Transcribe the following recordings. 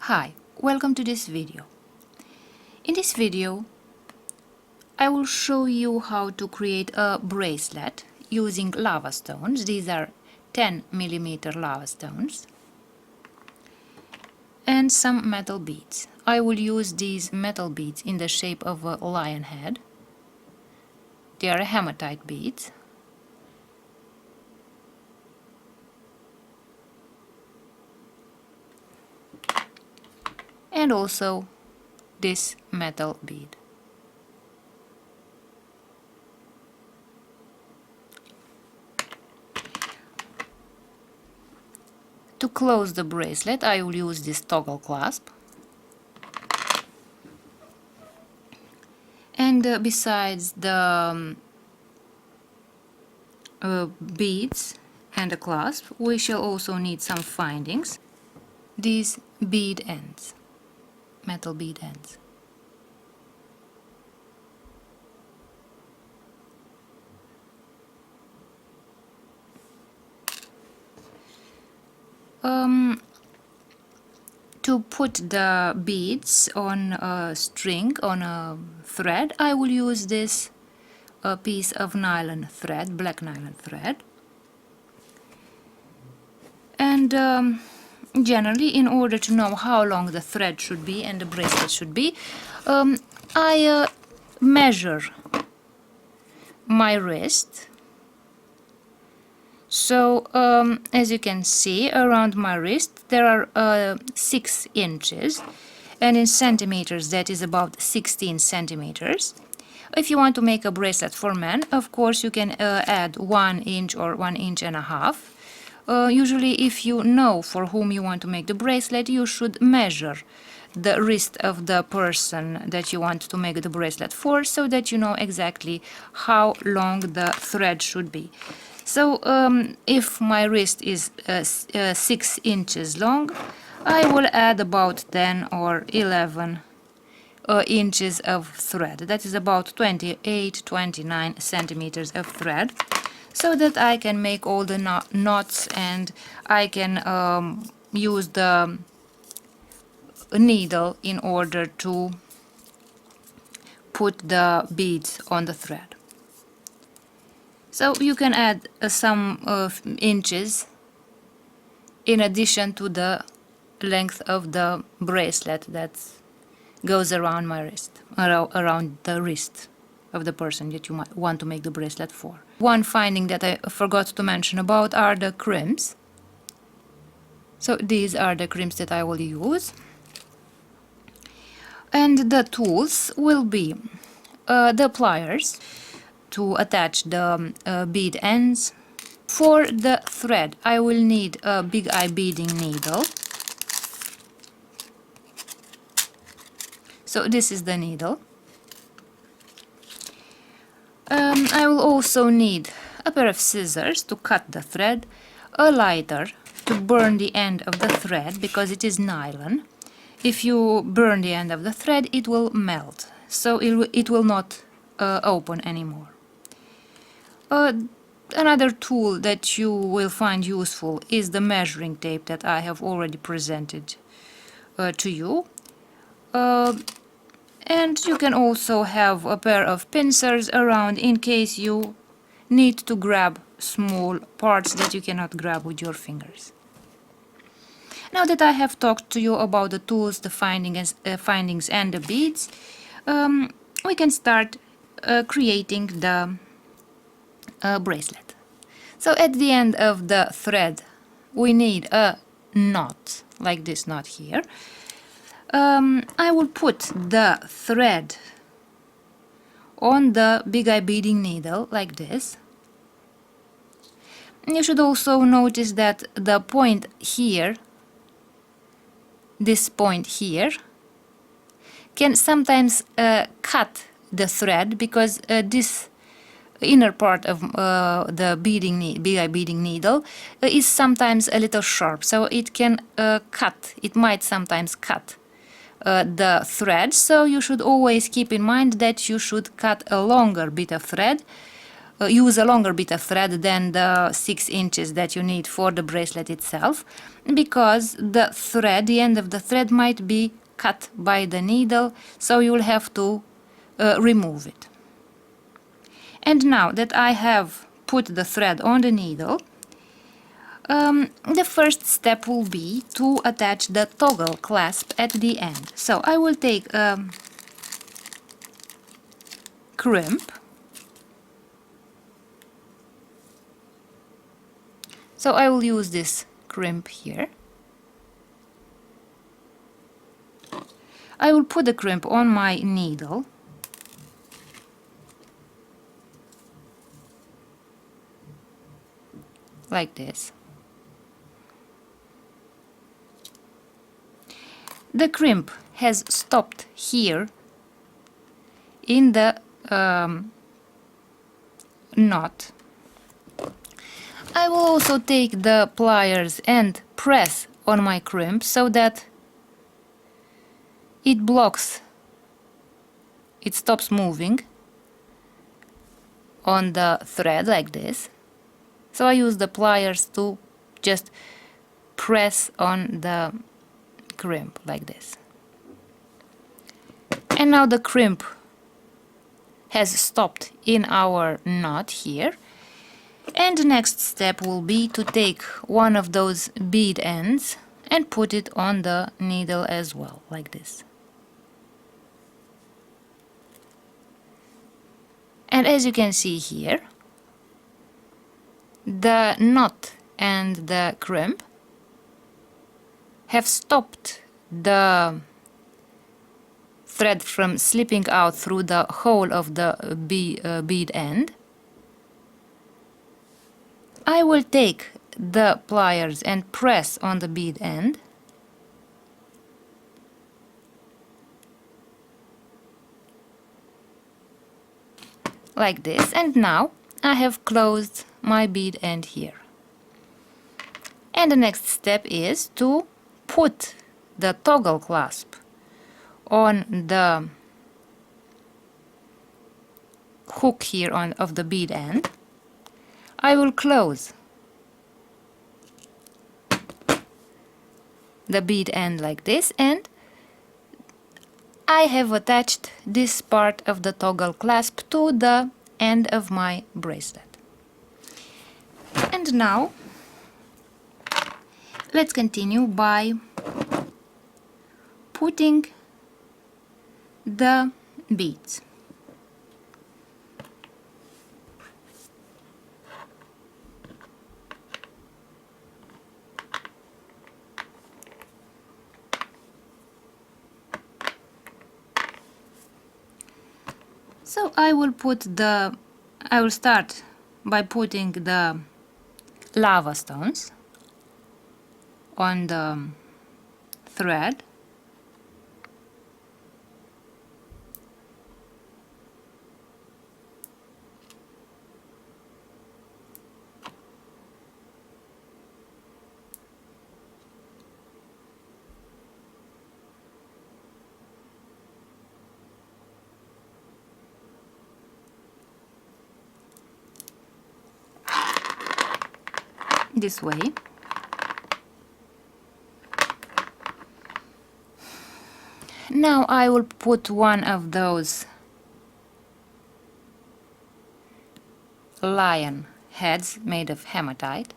Hi, welcome to this video. In this video, I will show you how to create a bracelet using lava stones. These are 10mm lava stones and some metal beads. I will use these metal beads in the shape of a lion head. They are hematite beads. And also this metal bead. To close the bracelet, I will use this toggle clasp. And besides the beads and the clasp, we shall also need some findings. These bead ends, metal bead ends. To put the beads on a string, on a thread, I will use this piece of nylon thread, black nylon thread. And generally, in order to know how long the thread should be and the bracelet should be, I measure my wrist. So, as you can see, around my wrist there are 6 inches, and in centimeters that is about 16 centimeters. If you want to make a bracelet for men, of course you can add 1 inch or 1.5 inches. Usually, if you know for whom you want to make the bracelet, you should measure the wrist of the person that you want to make the bracelet for, so that you know exactly how long the thread should be. So if my wrist is 6 inches long, I will add about 10 or 11 inches of thread. That is about 28-29 centimeters of thread, so that I can make all the knots and I can use the needle in order to put the beads on the thread. So you can add some inches in addition to the length of the bracelet that goes around my wrist, around the wrist of the person that you might want to make the bracelet for. One finding that I forgot to mention about are the crimps. So these are the crimps that I will use. And the tools will be the pliers to attach the bead ends. For the thread, I will need a big eye beading needle. So this is the needle. I will also need a pair of scissors to cut the thread, a lighter to burn the end of the thread because it is nylon. If you burn the end of the thread, it will melt, so it will not open anymore. Another tool that you will find useful is the measuring tape that I have already presented to you. And you can also have a pair of pincers around in case you need to grab small parts that you cannot grab with your fingers. Now that I have talked to you about the tools, the findings and the beads, we can start creating the bracelet. So at the end of the thread we need a knot, like this knot here. I will put the thread on the big eye beading needle like this. And you should also notice that the point here, this point here, can sometimes cut the thread because this inner part of the big eye beading needle is sometimes a little sharp, so it can it might sometimes cut the thread. So you should always keep in mind that you should cut a longer bit of thread use a longer bit of thread than the 6 inches that you need for the bracelet itself, because the thread, the end of the thread, might be cut by the needle, so you'll have to remove it. And now that I have put the thread on the needle, the first step will be to attach the toggle clasp at the end. So I will take a crimp. So I will use this crimp here. I will put the crimp on my needle. Like this. The crimp has stopped here in the knot. I will also take the pliers and press on my crimp so that it blocks, it stops moving on the thread like this. So I use the pliers to just press on the crimp like this. And now the crimp has stopped in our knot here. And the next step will be to take one of those bead ends and put it on the needle as well, like this. And as you can see here, the knot and the crimp have stopped the thread from slipping out through the hole of the bead end. I will take the pliers and press on the bead end. Like this, and now I have closed my bead end here. And the next step is to put the toggle clasp on the hook here of the bead end. I will close the bead end like this, and I have attached this part of the toggle clasp to the end of my bracelet. And now let's continue by putting the beads. So I will start by putting the lava stones on the thread. This way. Now I will put one of those lion heads made of hematite.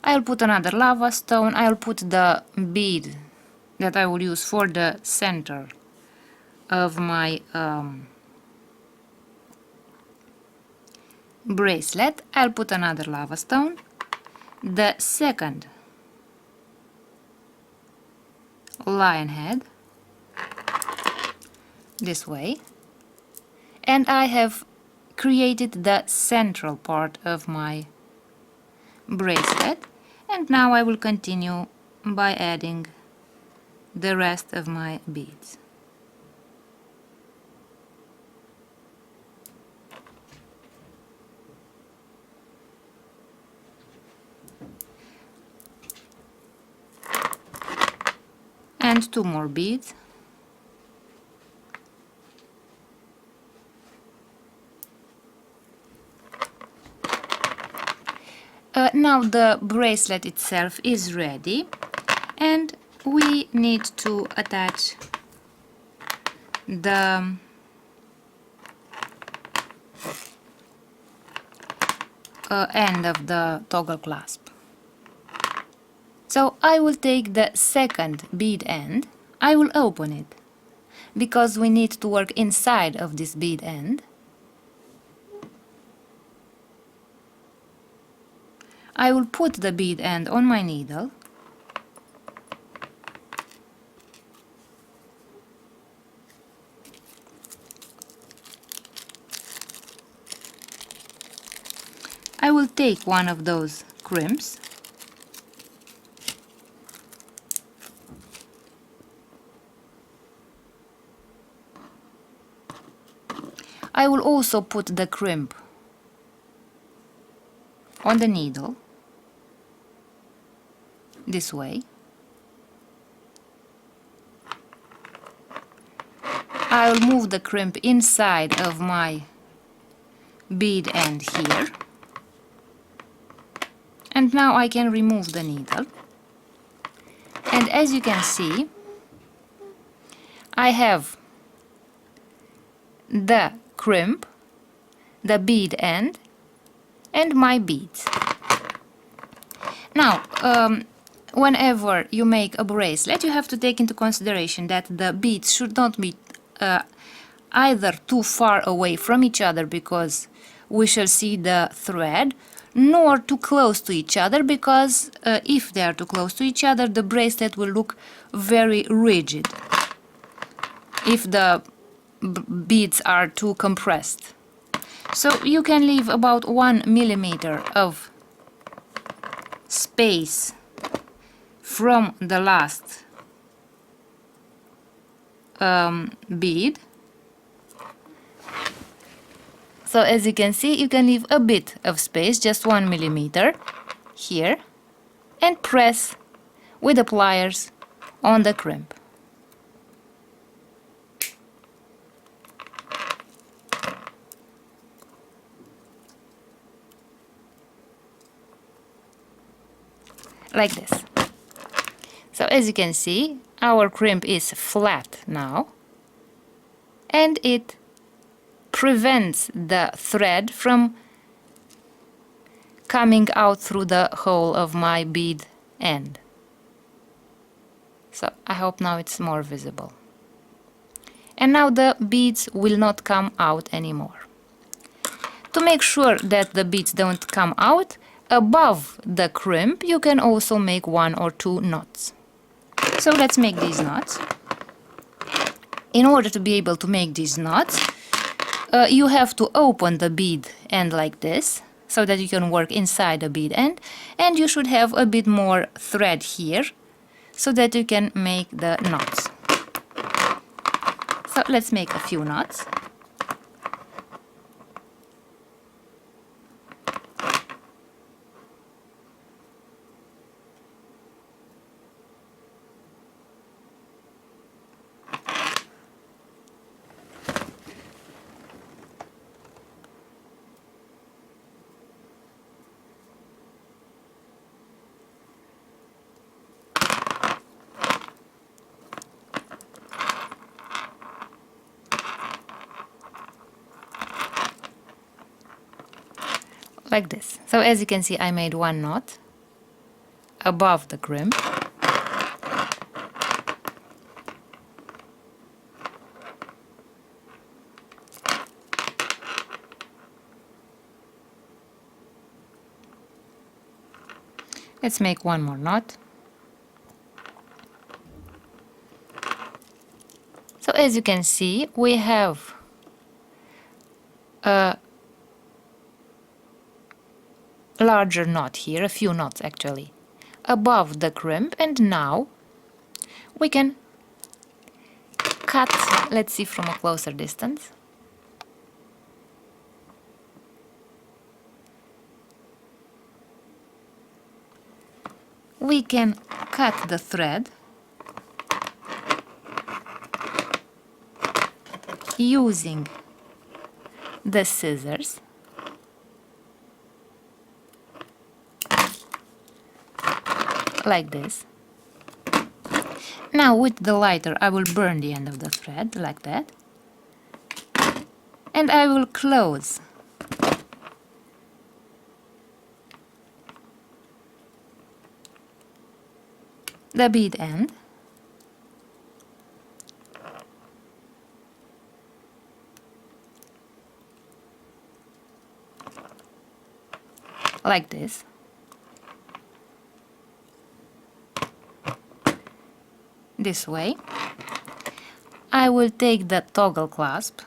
I'll put another lava stone. I'll put the bead that I will use for the center of my bracelet. I'll put another lava stone, the second lion head, this way, and I have created the central part of my bracelet. And now I will continue by adding the rest of my beads. and 2 more beads. Now the bracelet itself is ready, and we need to attach the end of the toggle clasp. So I will take the second bead end. I will open it because we need to work inside of this bead end. I will put the bead end on my needle. I will take one of those crimps I will also put the crimp on the needle this way. I will move the crimp inside of my bead end here, and now I can remove the needle. And as you can see, I have the crimp, the bead end, and my beads. Now, whenever you make a bracelet, you have to take into consideration that the beads should not be either too far away from each other, because we shall see the thread, nor too close to each other, because if they are too close to each other, the bracelet will look very rigid if the beads are too compressed. So you can leave about 1 millimeter of space from the last bead. So as you can see, you can leave a bit of space, just 1 millimeter here, and press with the pliers on the crimp. Like this. So as you can see, our crimp is flat now, and it prevents the thread from coming out through the hole of my bead end. So I hope now it's more visible. And now the beads will not come out anymore. To make sure that the beads don't come out, above the crimp you can also make 1 or 2 knots. So let's make these knots. In order to be able to make these knots, you have to open the bead end like this, so that you can work inside the bead end, and you should have a bit more thread here, so that you can make the knots. So let's make a few knots. Like this. So as you can see, I made 1 knot above the crimp. Let's make 1 more knot. So as you can see, we have a larger knot here, a few knots actually, above the crimp, and now we can cut. Let's see from a closer distance. We can cut the thread using the scissors. Like this. Now with the lighter I will burn the end of the thread like that, and I will close the bead end like this. This way. I will take the toggle clasp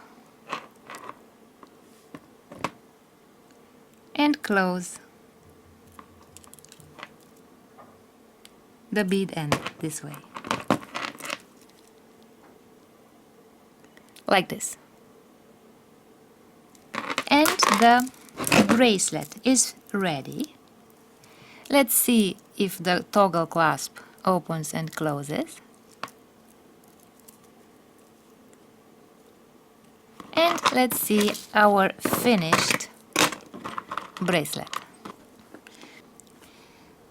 and close the bead end this way. Like this. And the bracelet is ready. Let's see if the toggle clasp opens and closes. And let's see our finished bracelet.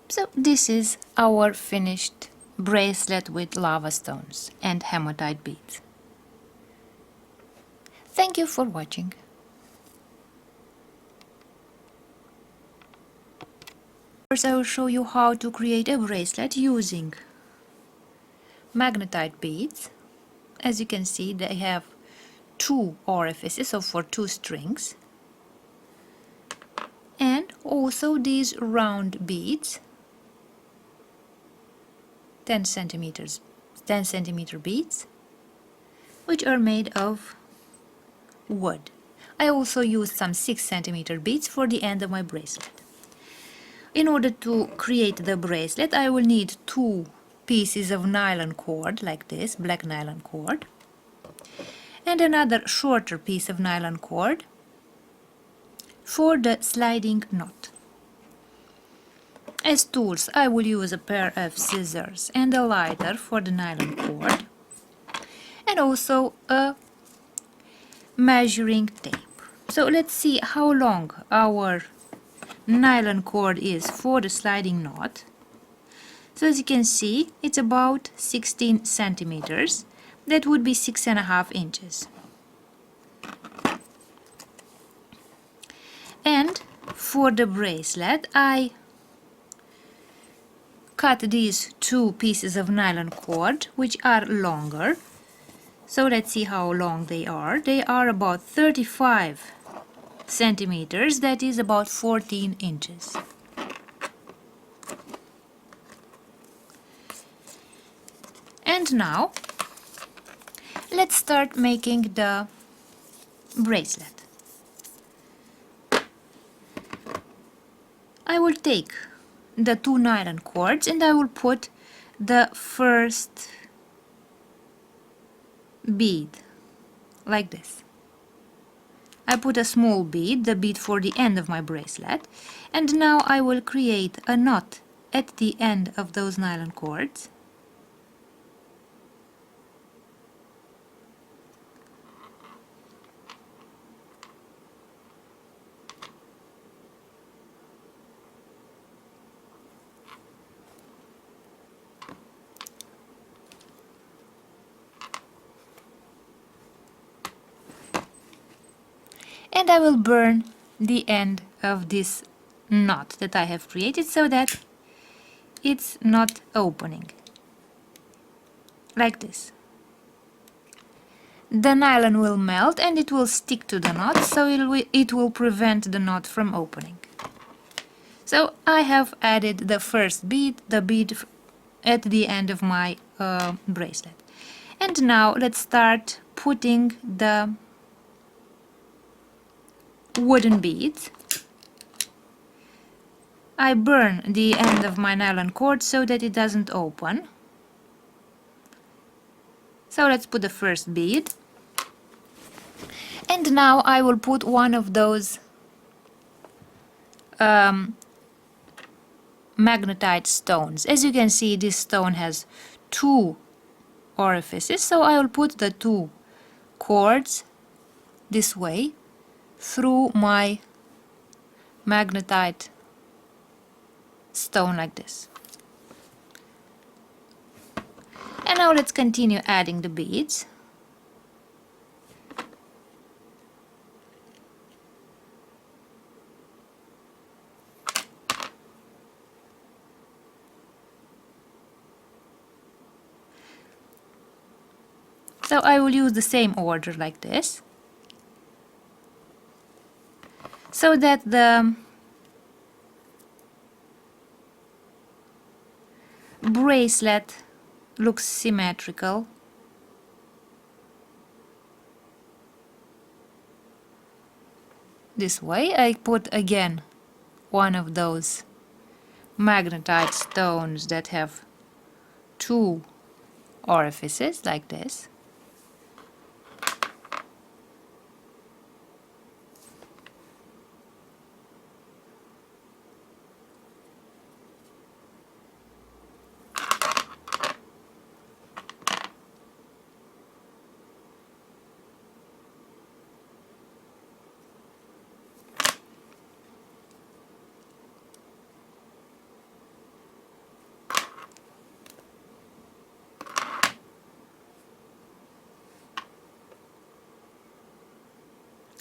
So this is our finished bracelet with lava stones and hematite beads. Thank you for watching. First I will show you how to create a bracelet using magnetite beads. As you can see, they have 2 orifices, so for 2 strings, and also these round beads, 10 centimeter beads, which are made of wood. I also used some 6 centimeter beads for the end of my bracelet. In order to create the bracelet, I will need 2 pieces of nylon cord like this, black nylon cord, and another shorter piece of nylon cord for the sliding knot. As tools, I will use a pair of scissors and a lighter for the nylon cord, and also a measuring tape. So let's see how long our nylon cord is for the sliding knot. So as you can see, it's about 16 centimeters. That would be 6.5 inches. And for the bracelet, I cut these 2 pieces of nylon cord, which are longer. So let's see how long they are. They are about 35 centimeters, that is about 14 inches. And now, let's start making the bracelet. I will take the 2 nylon cords and I will put the first bead like this. I put a small bead, the bead for the end of my bracelet, and now I will create a knot at the end of those nylon cords. And I will burn the end of this knot that I have created so that it's not opening. Like this. The nylon will melt and it will stick to the knot, so it will prevent the knot from opening. So I have added the first bead, the bead at the end of my bracelet. And now let's start putting the wooden beads. I burn the end of my nylon cord so that it doesn't open. So let's put the first bead. And now I will put one of those magnetite stones. As you can see, this stone has 2 orifices, so I will put the 2 cords this way through my magnetite stone like this. And now let's continue adding the beads. So I will use the same order like this, so that the bracelet looks symmetrical. This way I put again one of those magnetite stones that have two orifices like this.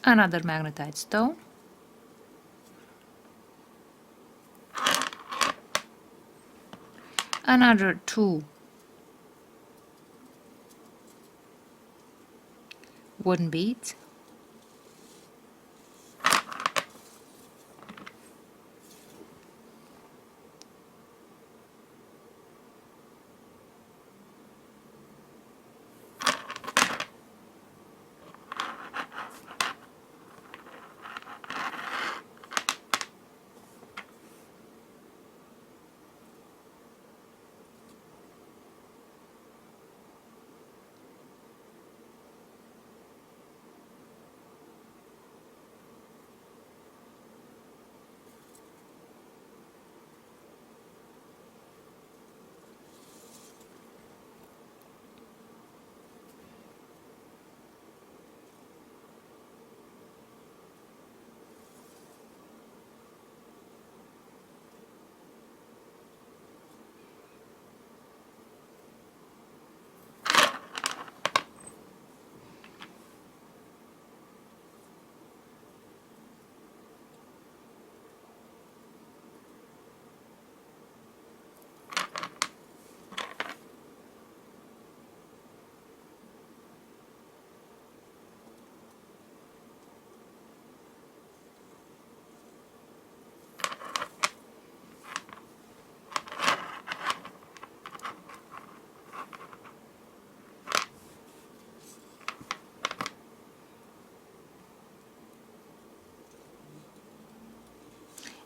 Another magnetite stone, another two wooden beads,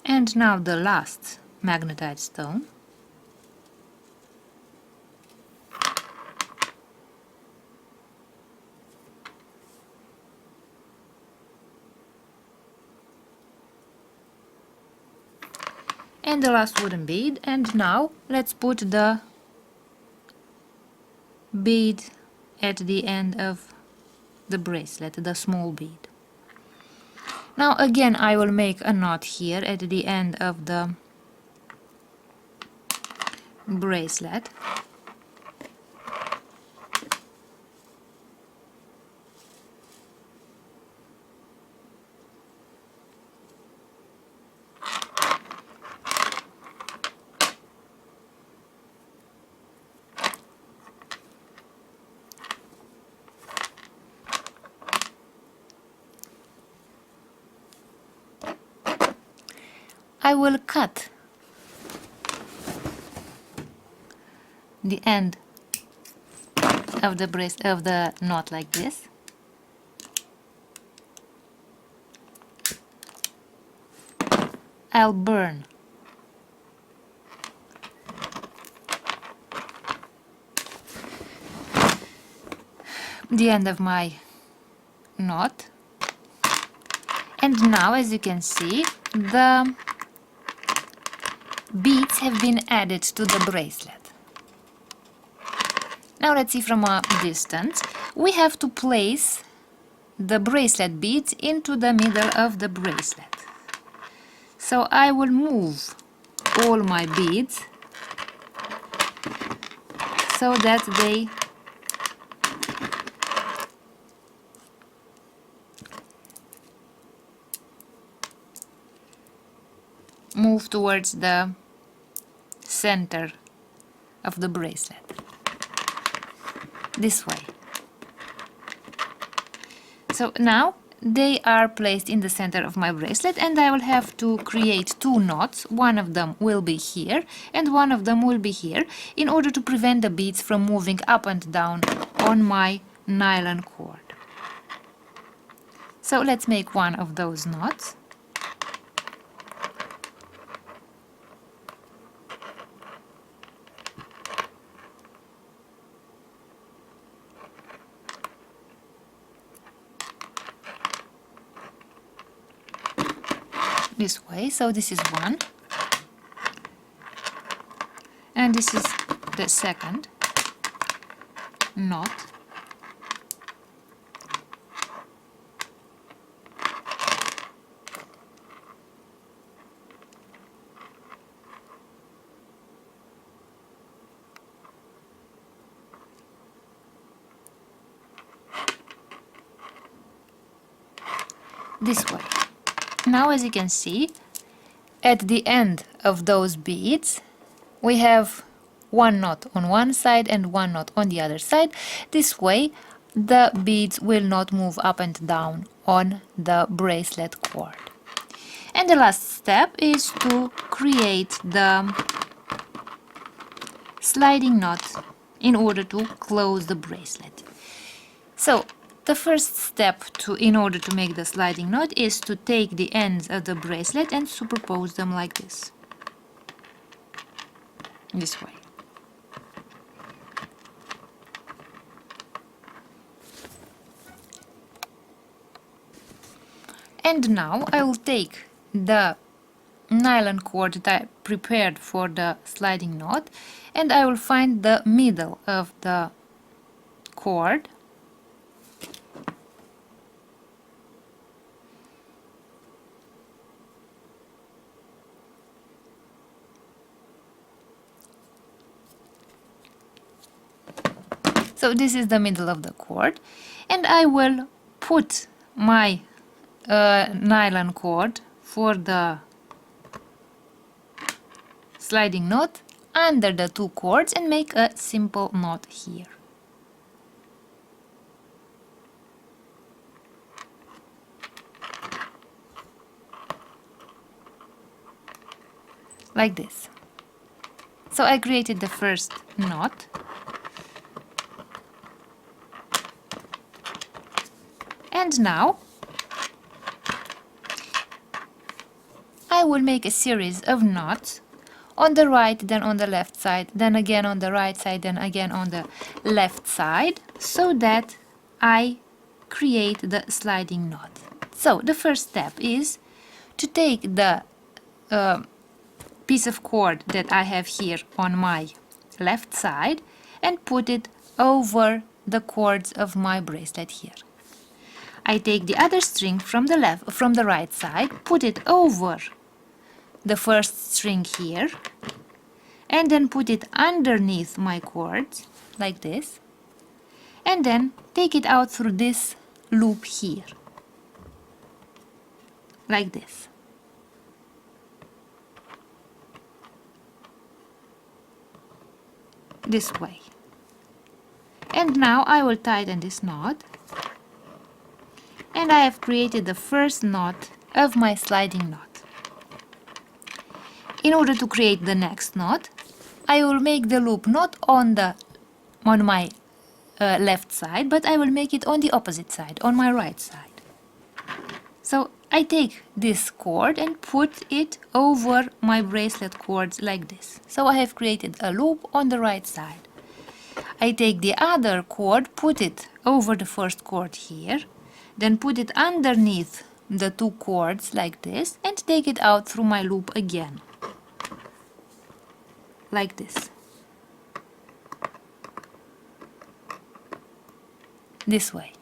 and now the last magnetite stone. And the last wooden bead, and now let's put the bead at the end of the bracelet, the small bead. Now again I will make a knot here at the end of the bracelet. I will cut the end of the knot like this. I'll burn the end of my knot, and now, as you can see, the beads have been added to the bracelet. Now let's see from a distance. We have to place the bracelet beads into the middle of the bracelet. So I will move all my beads so that they move towards the center of the bracelet, this way. So now they are placed in the center of my bracelet, and I will have to create 2 knots. One of them will be here and one of them will be here, in order to prevent the beads from moving up and down on my nylon cord. So let's make one of those knots. This way. So this is one, and this is the second knot. This way. Now, as you can see, at the end of those beads we have 1 knot on one side and 1 knot on the other side. This way the beads will not move up and down on the bracelet cord. And the last step is to create the sliding knot in order to close the bracelet. So the first step in order to make the sliding knot is to take the ends of the bracelet and superpose them like this way. And now I will take the nylon cord that I prepared for the sliding knot, and I will find the middle of the cord, so this is the middle of the cord, and I will put my nylon cord for the sliding knot under the 2 cords and make a simple knot here. Like this. So I created the first knot. And now I will make a series of knots on the right, then on the left side, then again on the right side, then again on the left side, so that I create the sliding knot. So the first step is to take the piece of cord that I have here on my left side and put it over the cords of my bracelet here. I take the other string from the right side, put it over the first string here, and then put it underneath my cords like this, and then take it out through this loop here like this. This way. And now I will tighten this knot, and I have created the first knot of my sliding knot. In order to create the next knot, I will make the loop not on my left side, but I will make it on the opposite side, on my right side. So I take this cord and put it over my bracelet cords like this. So I have created a loop on the right side. I take the other cord, put it over the first cord here, then put it underneath the 2 cords like this, and take it out through my loop again like this. This way.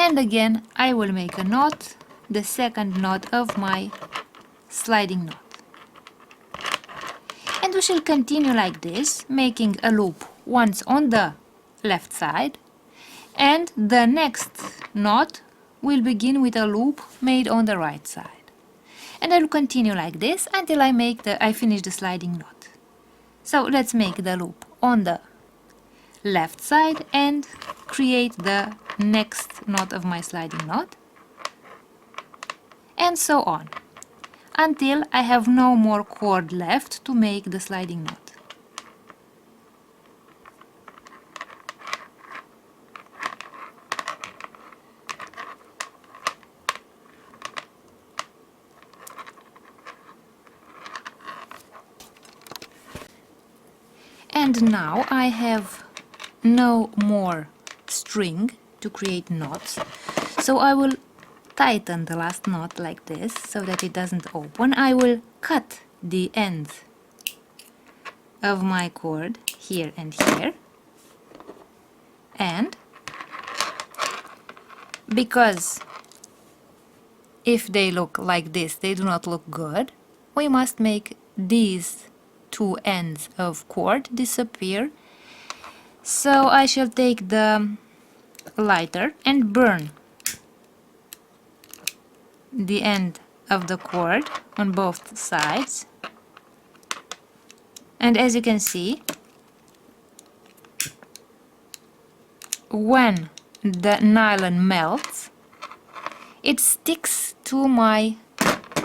And again I will make a knot, the second knot of my sliding knot. And we shall continue like this, making a loop once on the left side, and the next knot will begin with a loop made on the right side. And I will continue like this until I finish the sliding knot. So let's make the loop on the left side and create the next knot of my sliding knot, and so on, until I have no more cord left to make the sliding knot. And now I have no more string to create knots, so I will tighten the last knot like this so that it doesn't open. I will cut the ends of my cord here and here, and because if they look like this they do not look good, we must make these two ends of cord disappear. So I shall take the lighter and burn the end of the cord on both sides, and as you can see, when the nylon melts it sticks to my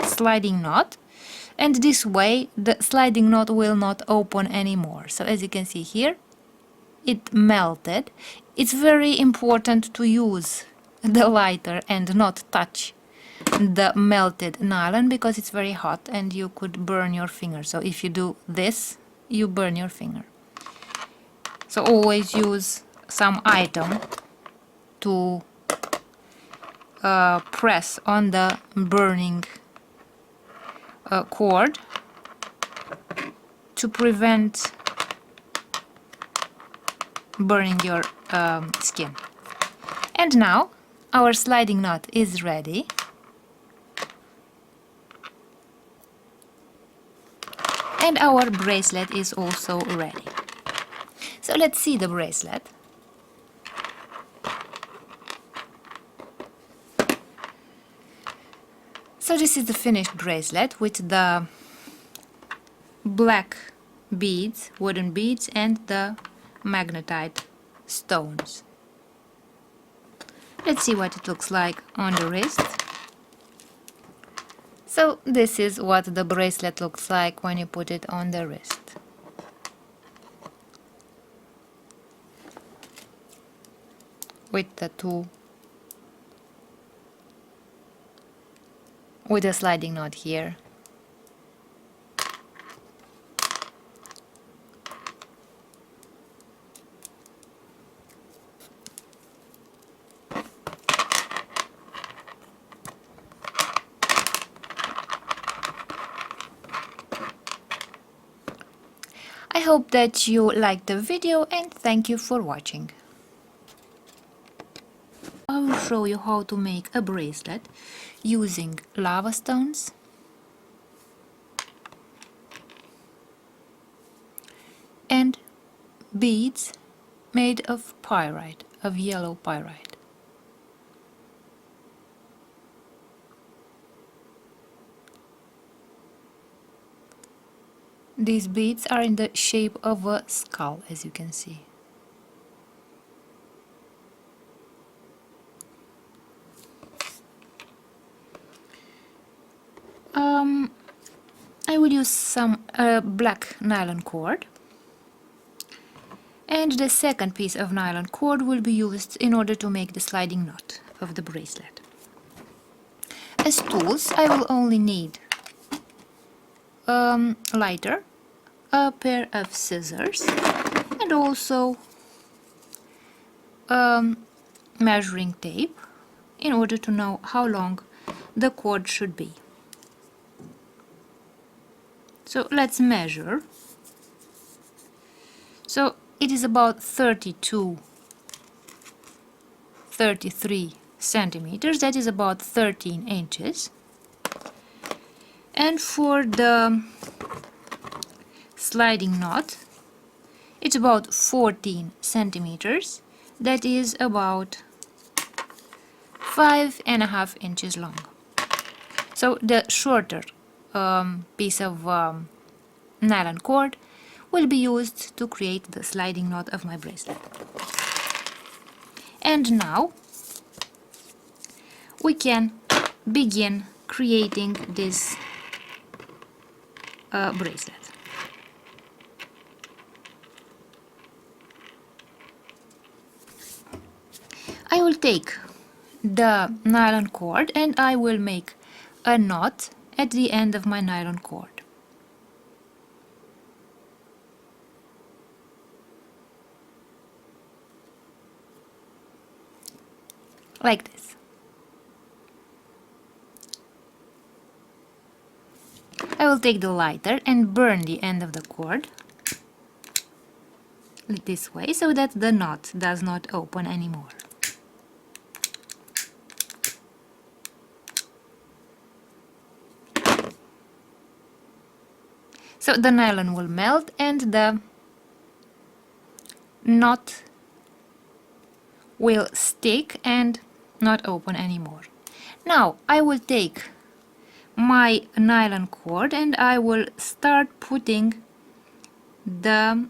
sliding knot, and this way the sliding knot will not open anymore. So as you can see here, it melted. It's very important to use the lighter and not touch the melted nylon because it's very hot and you could burn your finger. So if you do this, you burn your finger. So always use some item to press on the burning cord to prevent burning your skin. And now our sliding knot is ready. And our bracelet is also ready. So let's see the bracelet. So this is the finished bracelet with the black beads, wooden beads, and the magnetite stones. Let's see what it looks like on the wrist. So this is what the bracelet looks like when you put it on the wrist. With a sliding knot here. I hope that you liked the video and thank you for watching. I will show you how to make a bracelet using lava stones and beads made of pyrite, of yellow pyrite. These beads are in the shape of a skull, as you can see. I will use some black nylon cord, and the second piece of nylon cord will be used in order to make the sliding knot of the bracelet. As tools I will only need lighter, a pair of scissors, and also measuring tape in order to know how long the cord should be. So let's measure. So it is about 32, 33 centimeters, that is about 13 inches. And for the sliding knot, it's about 14 centimeters, that is about 5.5 inches long. So the shorter piece of nylon cord will be used to create the sliding knot of my bracelet. And now we can begin creating this bracelet. I will take the nylon cord and I will make a knot at the end of my nylon cord. Like this. I will take the lighter and burn the end of the cord this way so that the knot does not open anymore. So the nylon will melt and the knot will stick and not open anymore. Now I will take my nylon cord and I will start putting the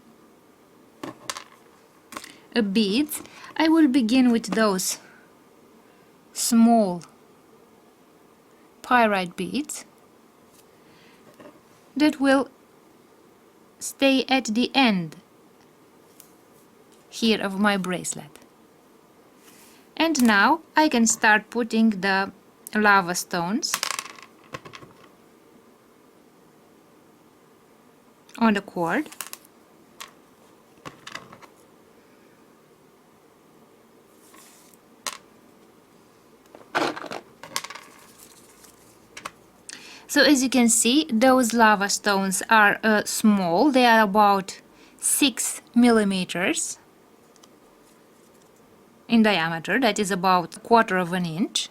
beads. I will begin with those small pyrite beads that will stay at the end here of my bracelet. And now I can start putting the lava stones on the cord. So as you can see, those lava stones are small. They are about 6 millimeters in diameter, that is about 1/4 of an inch.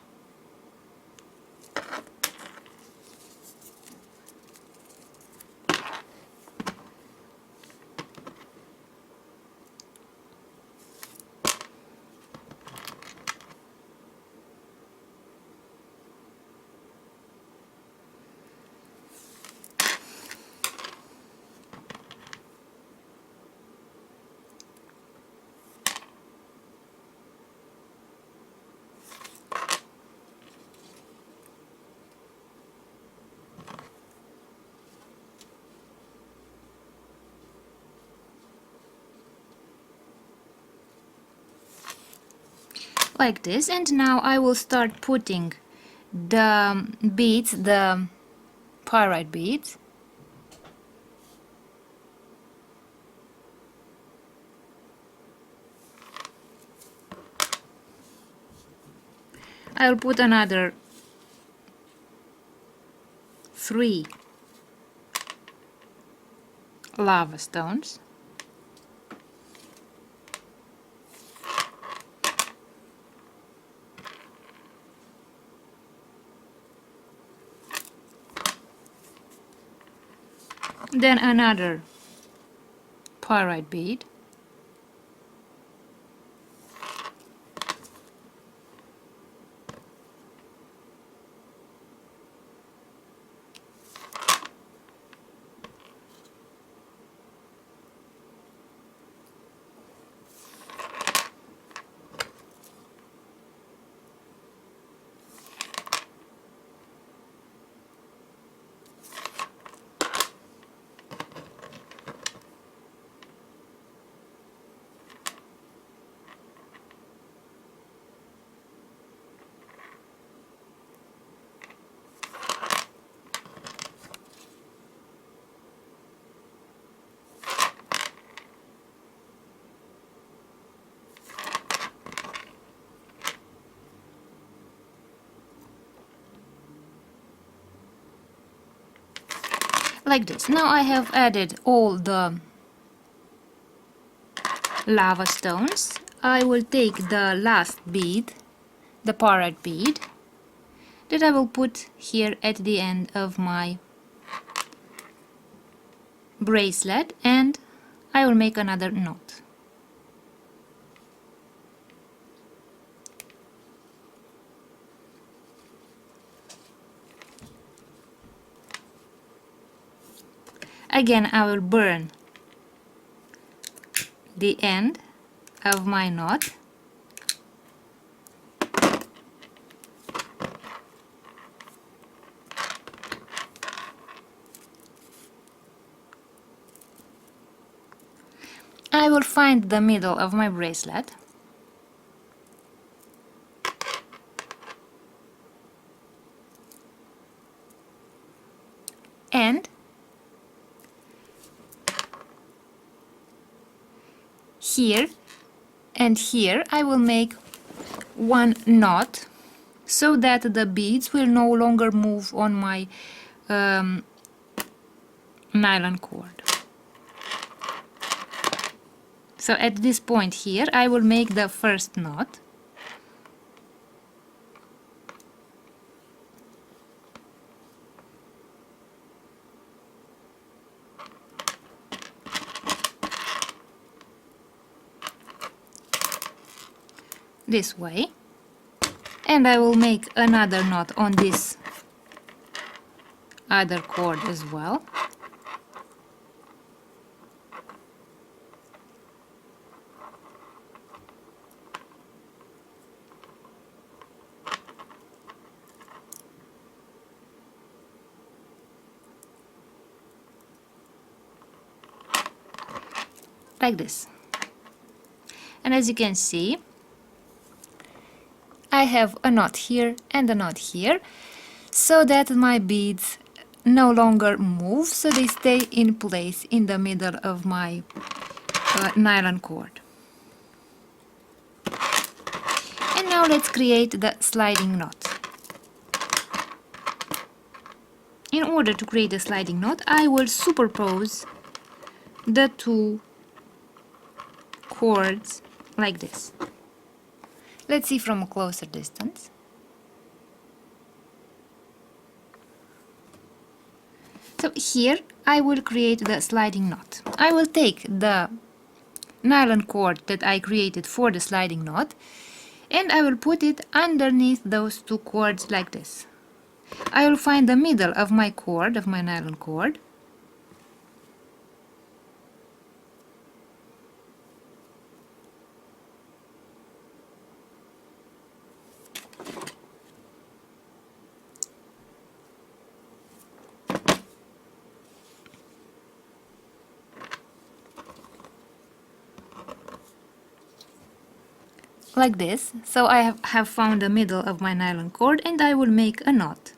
Like this. And now I will start putting the beads, the pyrite beads, I'll put another 3 lava stones. Then another pyrite bead. Like this. Now I have added all the lava stones. I will take the last bead the parrot bead that I will put here at the end of my bracelet, and I will make another knot. Again, I will burn the end of my knot. I will find the middle of my bracelet and here and here I will make one knot so that the beads will no longer move on my nylon cord. So at this point here I will make the first knot. This way, and I will make another knot on this other cord as well. Like this. And as you can see, I have a knot here and a knot here, so that my beads no longer move, so they stay in place in the middle of my nylon cord. And now let's create the sliding knot. In order to create a sliding knot, I will superpose the two cords like this. Let's see from a closer distance. So here I will create the sliding knot. I will take the nylon cord that I created for the sliding knot and I will put it underneath those two cords like this. I will find the middle of my cord, of my nylon cord, like this. So I have found the middle of my nylon cord and I will make a knot.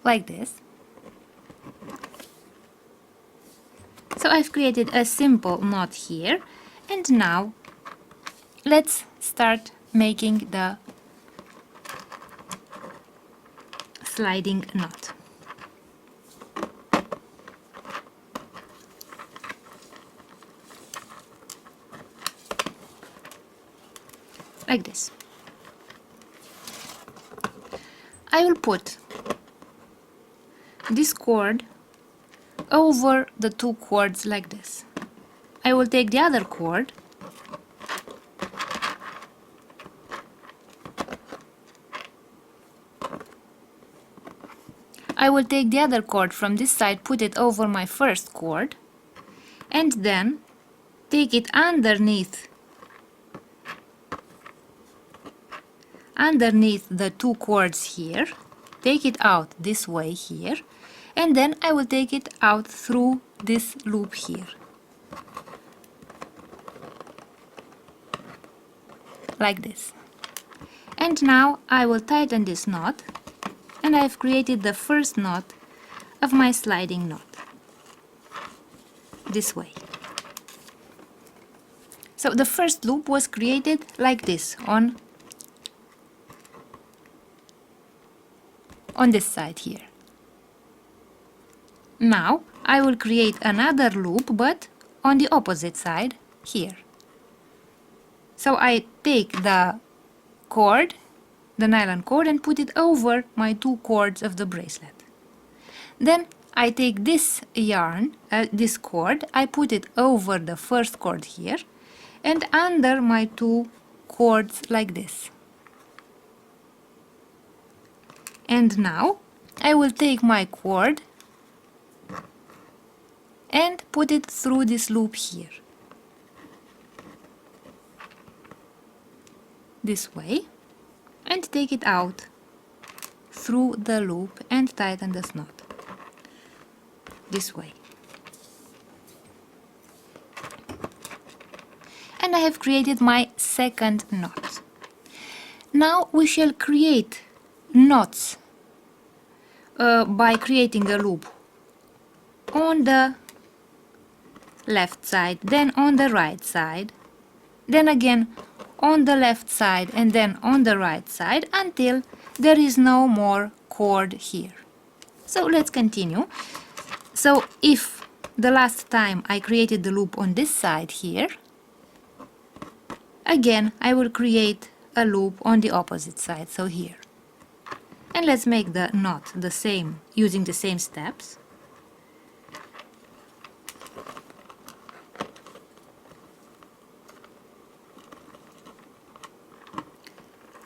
Like this. So I've created a simple knot here, and now let's start making the sliding knot. Like this. I will put this cord over the two cords like this. I will take the other cord from this side, put it over my first cord, and then take it underneath the two cords here, take it out this way here, and then I will take it out through this loop here. Like this. And now I will tighten this knot, and I've created the first knot of my sliding knot. This way. So the first loop was created like this on this side here. Now I will create another loop, but on the opposite side here. So I take the cord, the nylon cord, and put it over my two cords of the bracelet. Then I take this yarn, this cord, I put it over the first cord here and under my two cords like this. And now I will take my cord and put it through this loop here. This way, and take it out through the loop and tighten this knot. This way. And I have created my second knot. Now we shall create knots by creating a loop on the left side, then on the right side, then again on the left side and then on the right side until there is no more cord here. So let's continue. So if the last time I created the loop on this side here, again I will create a loop on the opposite side, so here. And let's make the knot the same, using the same steps.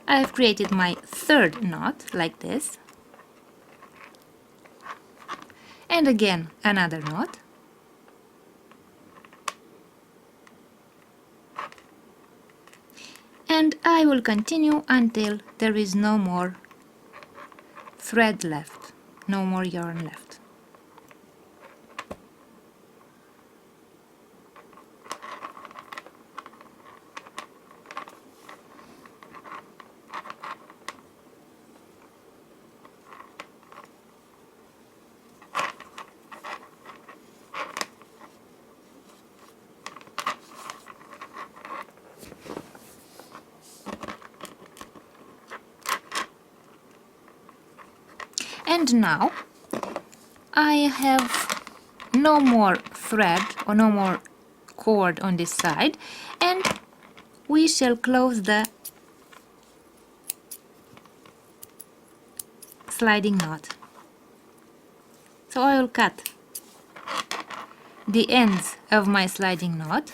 I have created my third knot like this, and again another knot, and I will continue until there is no more thread left, no more yarn left. And now I have no more thread or no more cord on this side, and we shall close the sliding knot. So I will cut the ends of my sliding knot,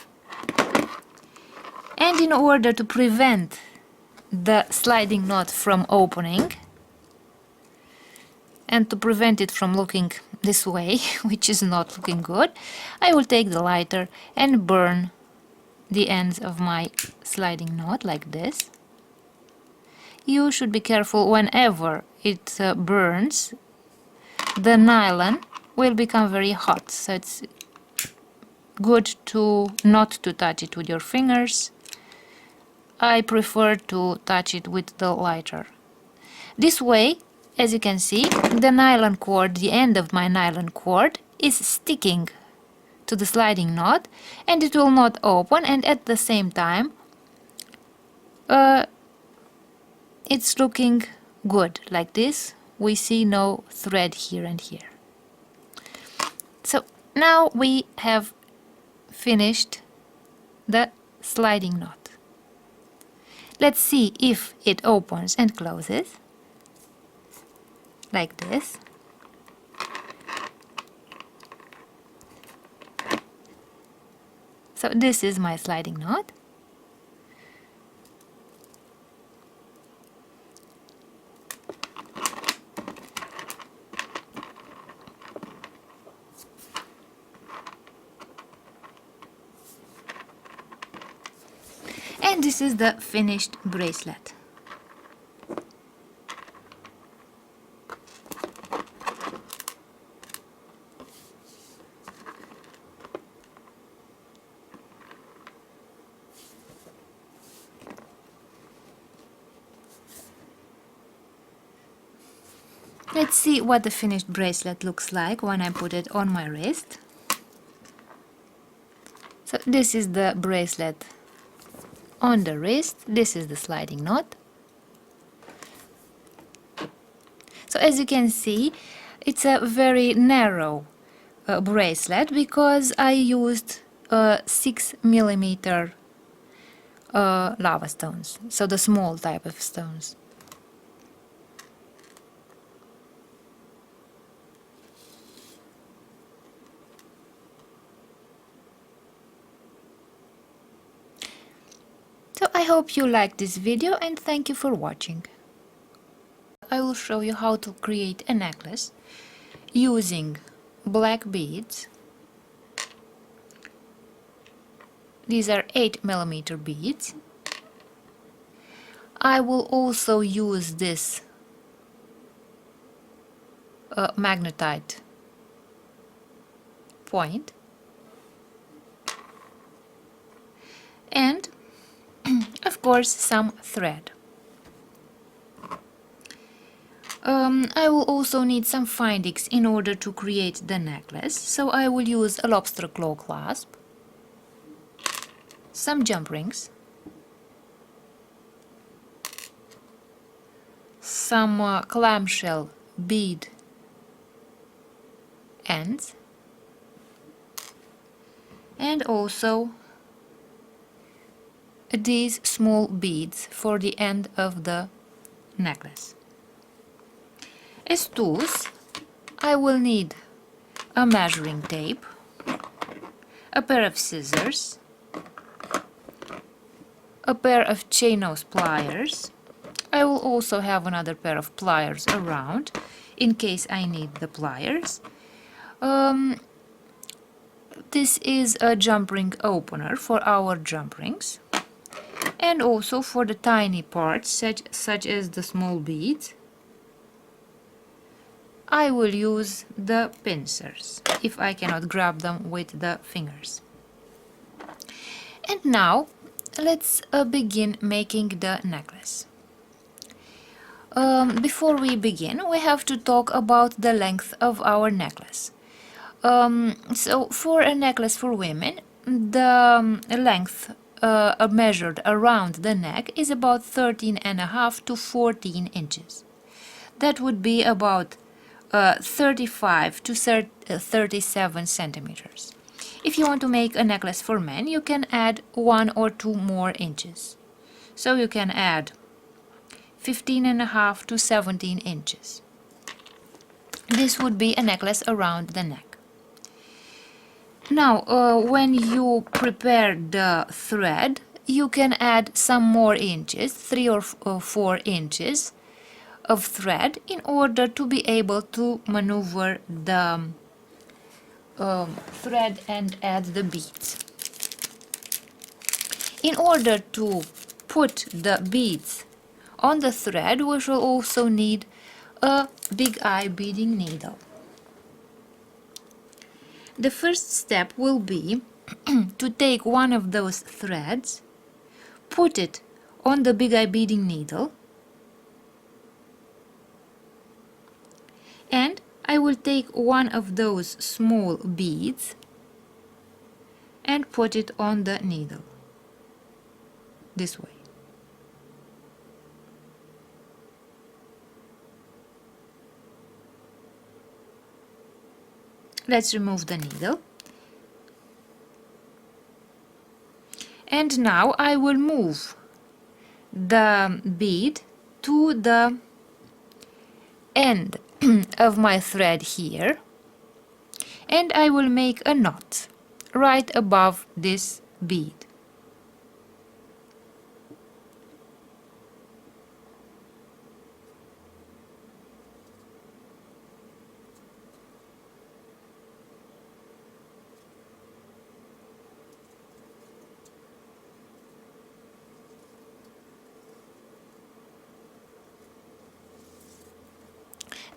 and in order to prevent the sliding knot from opening and to prevent it from looking this way, which is not looking good, I will take the lighter and burn the ends of my sliding knot like this. You should be careful whenever it burns. The nylon will become very hot, so it's good to not to touch it with your fingers. I prefer to touch it with the lighter. This way, as you can see, the nylon cord, the end of my nylon cord, is sticking to the sliding knot and it will not open, and at the same time it's looking good like this. We see no thread here and here. So now we have finished the sliding knot. Let's see if it opens and closes like this. So this is my sliding knot. And this is the finished bracelet. Let's see what the finished bracelet looks like when I put it on my wrist. So this is the bracelet on the wrist, this is the sliding knot. So as you can see, it's a very narrow bracelet because I used 6 millimeter lava stones, so the small type of stones. So I hope you liked this video and thank you for watching. I will show you how to create a necklace using black beads. These are 8 millimeter beads. I will also use this magnetite point and of course some thread. I will also need some findings in order to create the necklace, so I will use a lobster claw clasp, some jump rings, some clamshell bead ends, and also these small beads for the end of the necklace. As tools, I will need a measuring tape, a pair of scissors, a pair of chain nose pliers. I will also have another pair of pliers around in case I need the pliers. This is a jump ring opener for our jump rings, and also for the tiny parts such as the small beads. I will use the pincers if I cannot grab them with the fingers. And now let's begin making the necklace. Before we begin, we have to talk about the length of our necklace. So for a necklace for women, the length measured around the neck is about 13.5 to 14 inches. That would be about 35 to 37 centimeters. If you want to make a necklace for men, you can add 1 or 2 more inches. So you can add 15.5 to 17 inches. This would be a necklace around the neck. Now, when you prepare the thread, you can add some more inches, 3 or 4 inches of thread, in order to be able to maneuver the thread and add the beads. In order to put the beads on the thread, we shall also need a big eye beading needle. The first step will be to take one of those threads, put it on the big eye beading needle, and I will take one of those small beads and put it on the needle, this way. Let's remove the needle. And now I will move the bead to the end of my thread here, and I will make a knot right above this bead.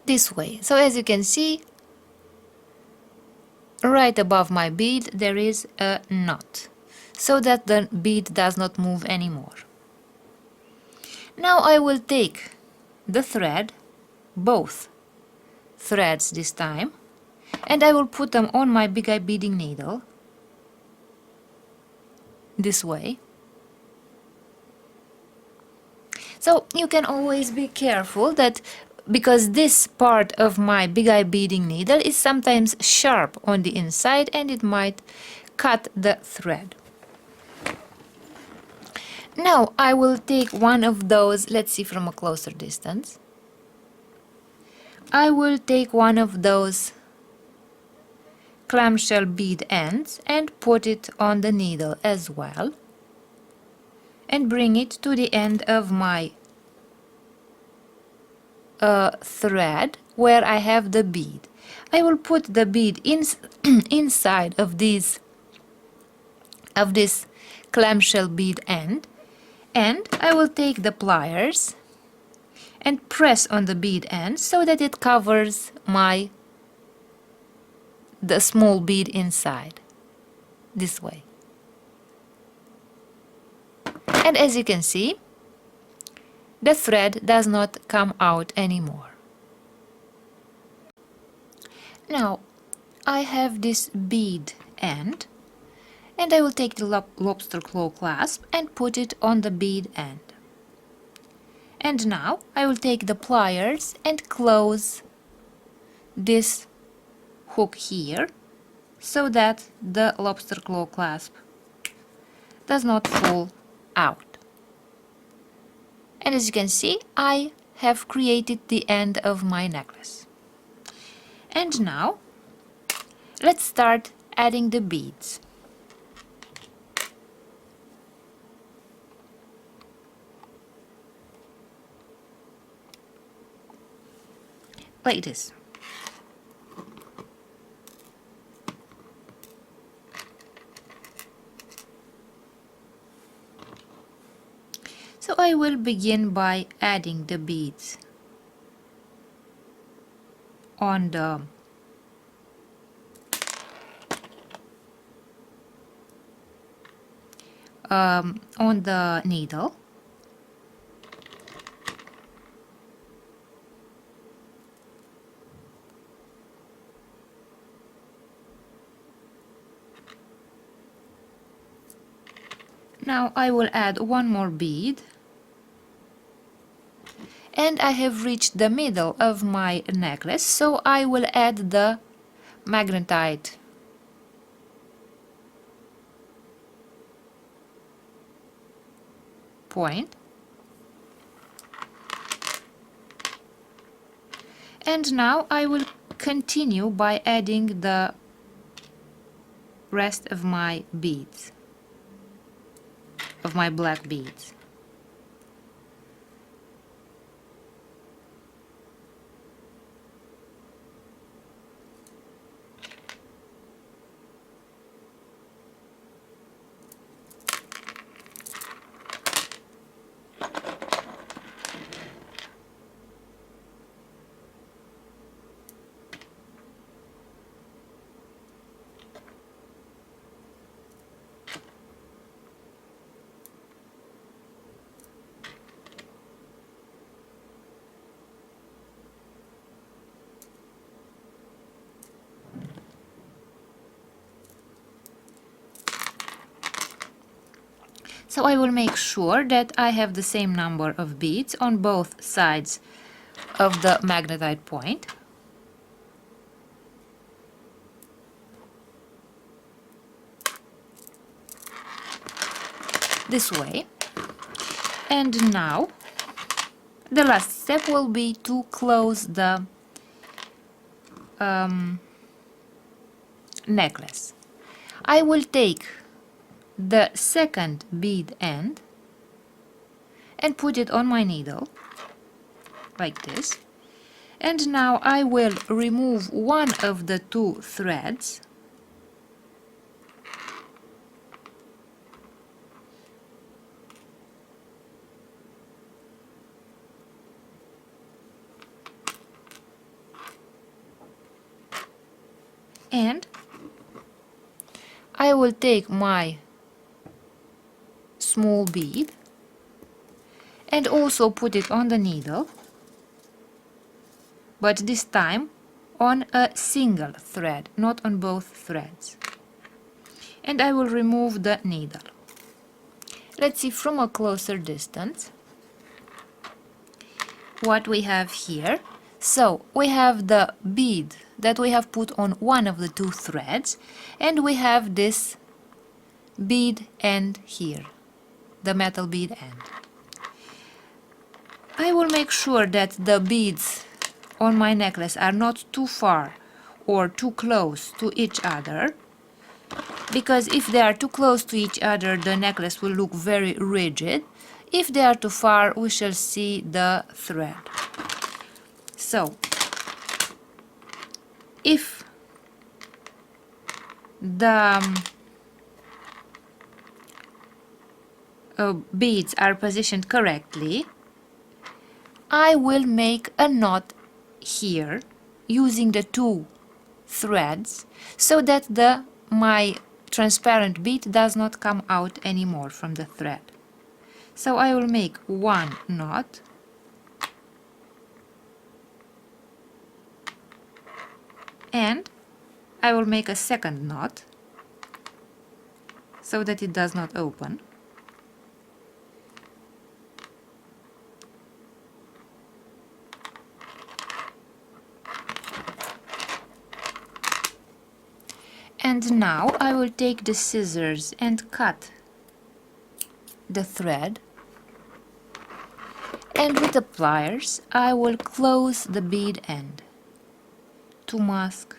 This way. So as you can see, right above my bead there is a knot, so that the bead does not move anymore. Now I will take the thread, both threads this time, and I will put them on my big eye beading needle, this way. So you can always be careful that because this part of my big eye beading needle is sometimes sharp on the inside and it might cut the thread. Now I will take one of those, let's see from a closer distance. I will take one of those clamshell bead ends and put it on the needle as well, and bring it to the end of my thread where I have the bead. I will put the bead inside of this clamshell bead end, and I will take the pliers and press on the bead end so that it covers the small bead inside, this way. And as you can see, the thread does not come out anymore. Now I have this bead end, and I will take the lobster claw clasp and put it on the bead end. And now I will take the pliers and close this hook here so that the lobster claw clasp does not fall out. And as you can see, I have created the end of my necklace. And now let's start adding the beads. Like this. So I will begin by adding the beads on the needle. Now I will add one more bead, and I have reached the middle of my necklace, so I will add the magnetite point, and now I will continue by adding the rest of my beads, of my black beads. So I will make sure that I have the same number of beads on both sides of the magnetite point. This way. And now the last step will be to close the necklace. I will take the second bead end and put it on my needle like this, and now I will remove one of the two threads and I will take my small bead and also put it on the needle, but this time on a single thread, not on both threads. And I will remove the needle. Let's see from a closer distance what we have here. So we have the bead that we have put on one of the two threads, and we have this bead end here, the metal bead end. I will make sure that the beads on my necklace are not too far or too close to each other, because if they are too close to each other, the necklace will look very rigid. If they are too far, we shall see the thread. So, if the beads are positioned correctly, I will make a knot here using the two threads so that my transparent bead does not come out anymore from the thread. So I will make one knot, and I will make a second knot so that it does not open. And now I will take the scissors and cut the thread, and with the pliers I will close the bead end to mask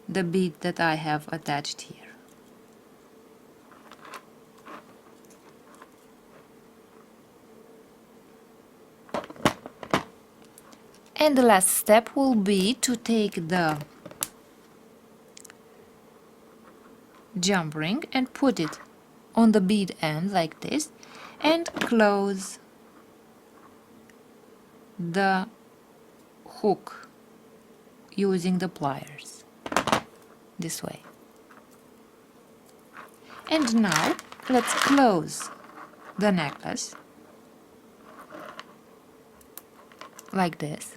the bead that I have attached here. And the last step will be to take the jump ring and put it on the bead end like this, and close the hook using the pliers this way. And now let's close the necklace like this,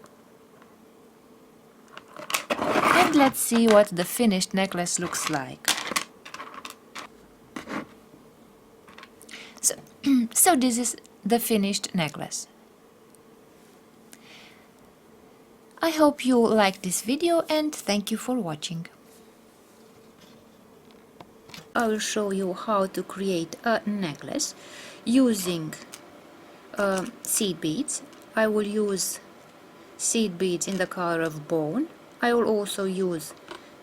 and let's see what the finished necklace looks like. So this is the finished necklace. I hope you liked this video, and thank you for watching. I will show you how to create a necklace using seed beads. I will use seed beads in the color of bone. I will also use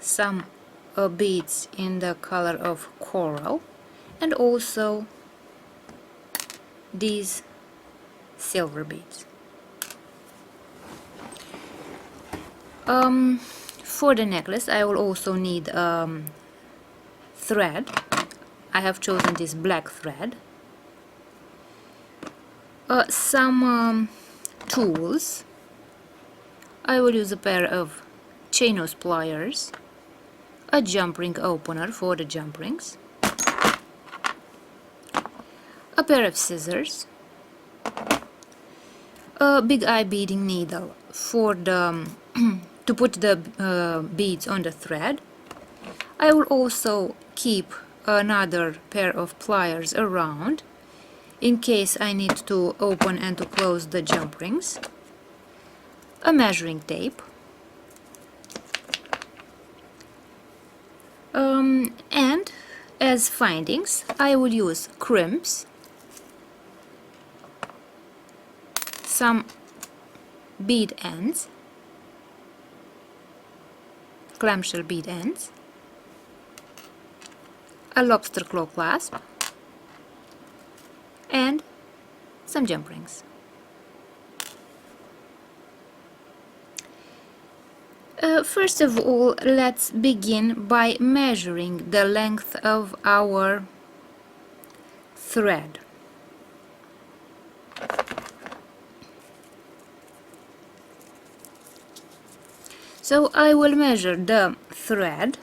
some beads in the color of coral, and also these silver beads. For the necklace I will also need thread. I have chosen this black thread, some tools. I will use a pair of chain nose pliers, a jump ring opener for the jump rings, a pair of scissors, a big eye beading needle for the to put the beads on the thread. I will also keep another pair of pliers around in case I need to open and to close the jump rings, a measuring tape, and as findings I will use crimps, some bead ends, clamshell bead ends, a lobster claw clasp, and some jump rings. First of all, let's begin by measuring the length of our thread. So I will measure the thread.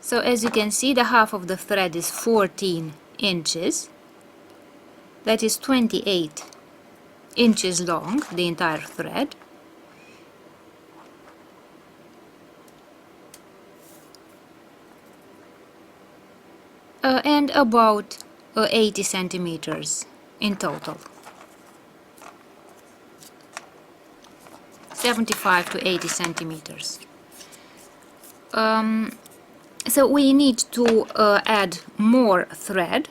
So as you can see, the half of the thread is 14 inches. That is 28 inches long, the entire thread. And about 80 centimeters in total. 75 to 80 centimeters. So we need to add more thread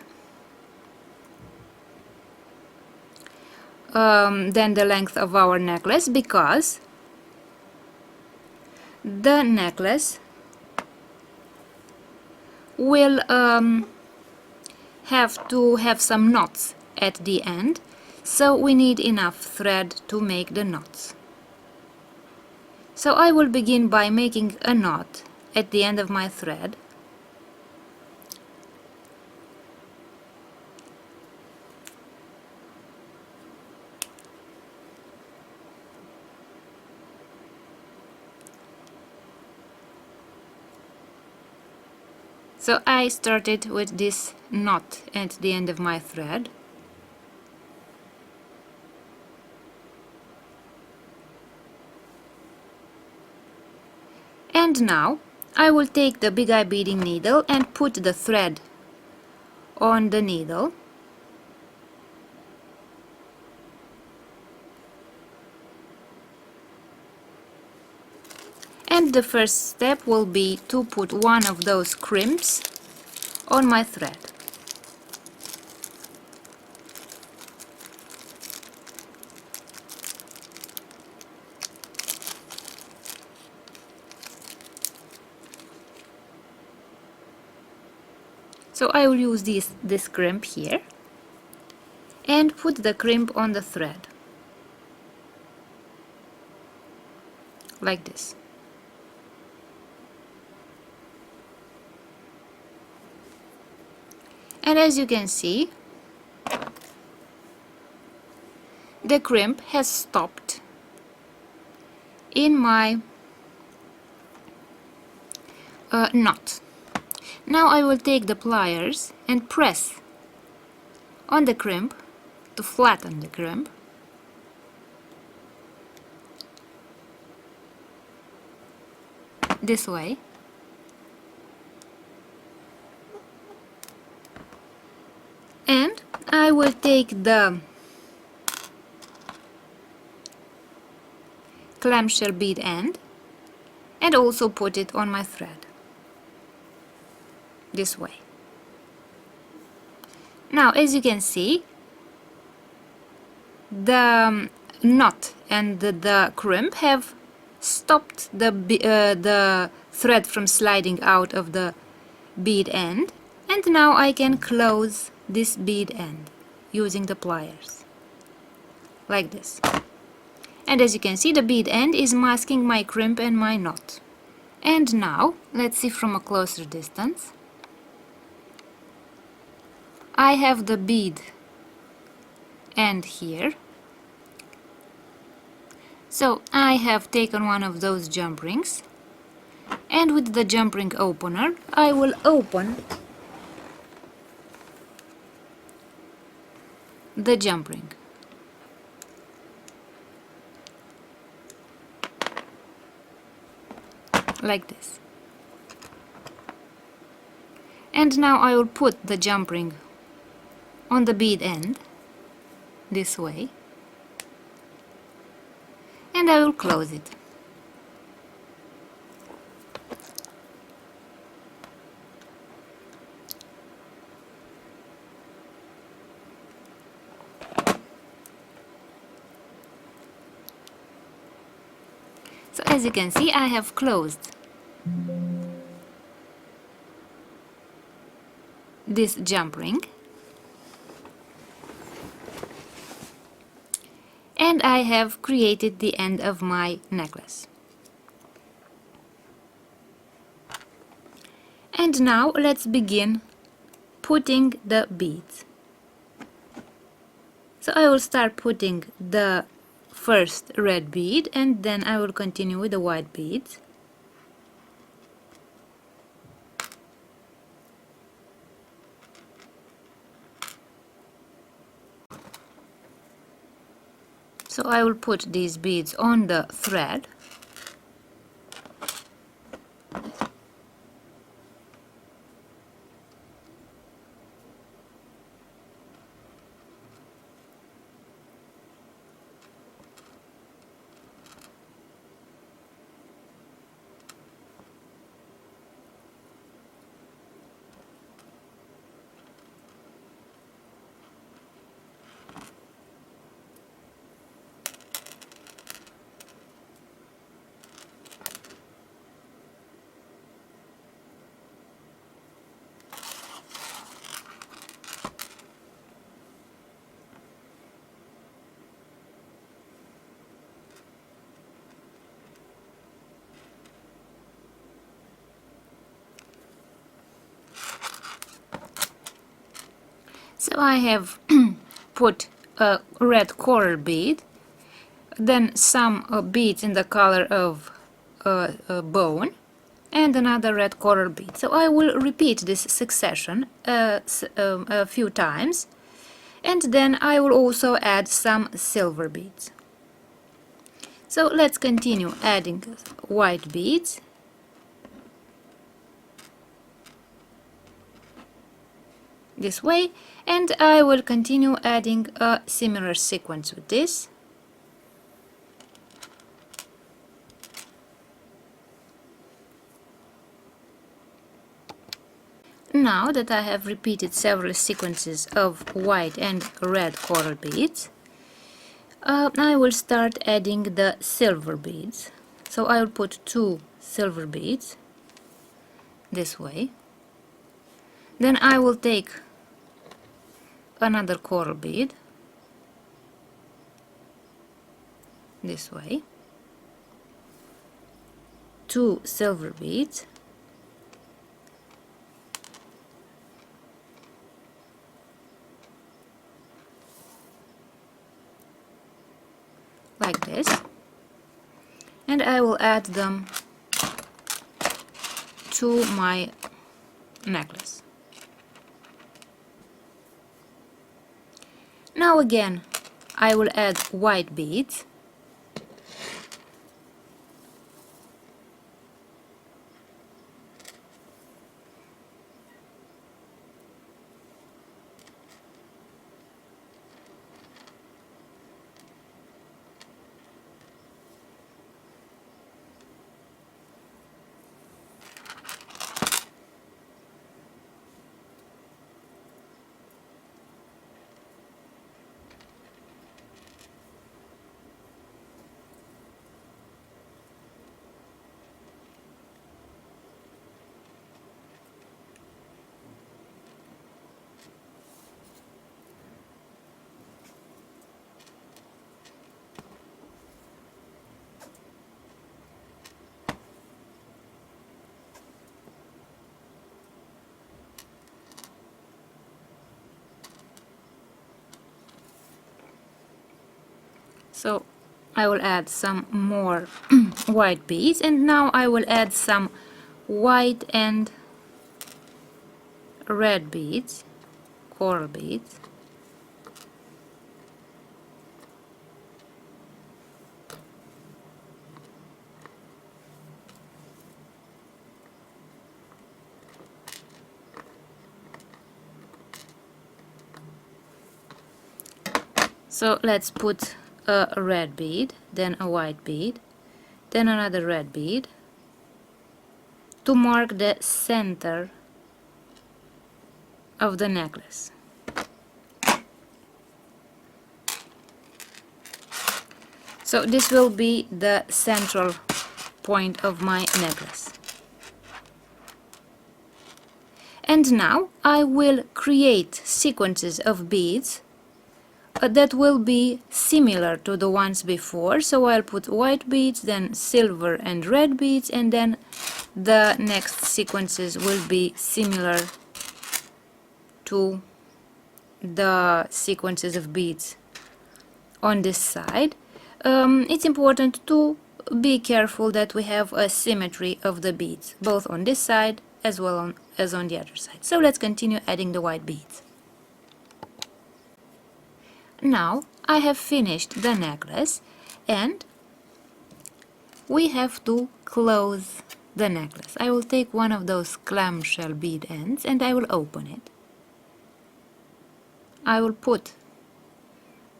than the length of our necklace, because the necklace will have to have some knots at the end, so we need enough thread to make the knots. So I will begin by making a knot at the end of my thread. So I started with this knot at the end of my thread. And now I will take the big eye beading needle and put the thread on the needle. And the first step will be to put one of those crimps on my thread. So I will use this crimp here and put the crimp on the thread, like this. And as you can see, the crimp has stopped in my knot. Now I will take the pliers and press on the crimp to flatten the crimp. This way. And I will take the clamshell bead end and also put it on my thread. This way. Now, as you can see, the knot and the crimp have stopped the thread from sliding out of the bead end, and now I can close this bead end using the pliers, like this. And as you can see, the bead end is masking my crimp and my knot. And now, let's see from a closer distance. I have the bead end here. So I have taken one of those jump rings, and with the jump ring opener I will open the jump ring. Like this. And now I will put the jump ring on the bead end, this way, and I will close it. So as you can see, I have closed this jump ring, and I have created the end of my necklace. And now let's begin putting the beads. So I will start putting the first red bead, and then I will continue with the white beads. So I will put these beads on the thread. So I have put a red coral bead, then some beads in the color of a bone, and another red coral bead. So I will repeat this succession a few times, and then I will also add some silver beads. So let's continue adding white beads. This way, and I will continue adding a similar sequence with this. Now that I have repeated several sequences of white and red coral beads, I will start adding the silver beads. So I will put 2 silver beads this way. Then I will take another coral bead this way, 2 silver beads, like this, and I will add them to my necklace. Now again I will add white beads. So I will add some more white beads, and now I will add some white and red beads, coral beads. So let's put a red bead, then a white bead, then another red bead to mark the center of the necklace. So this will be the central point of my necklace. And now I will create sequences of beads that will be similar to the ones before. So I'll put white beads, then silver and red beads, and then the next sequences will be similar to the sequences of beads on this side. It's important to be careful that we have a symmetry of the beads, both on this side as well as on the other side. So let's continue adding the white beads. Now I have finished the necklace, and we have to close the necklace. I will take one of those clamshell bead ends and I will open it. I will put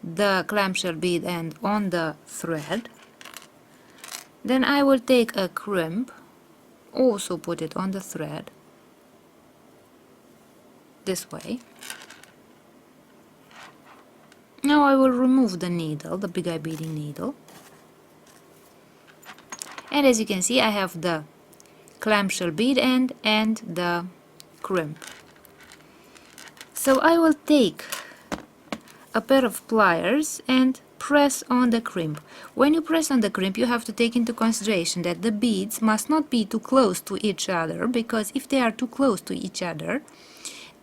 the clamshell bead end on the thread. Then I will take a crimp, also put it on the thread, this way. Now I will remove the needle, the big eye beading needle. And as you can see, I have the clamshell bead end and the crimp. So I will take a pair of pliers and press on the crimp. When you press on the crimp, you have to take into consideration that the beads must not be too close to each other, because if they are too close to each other,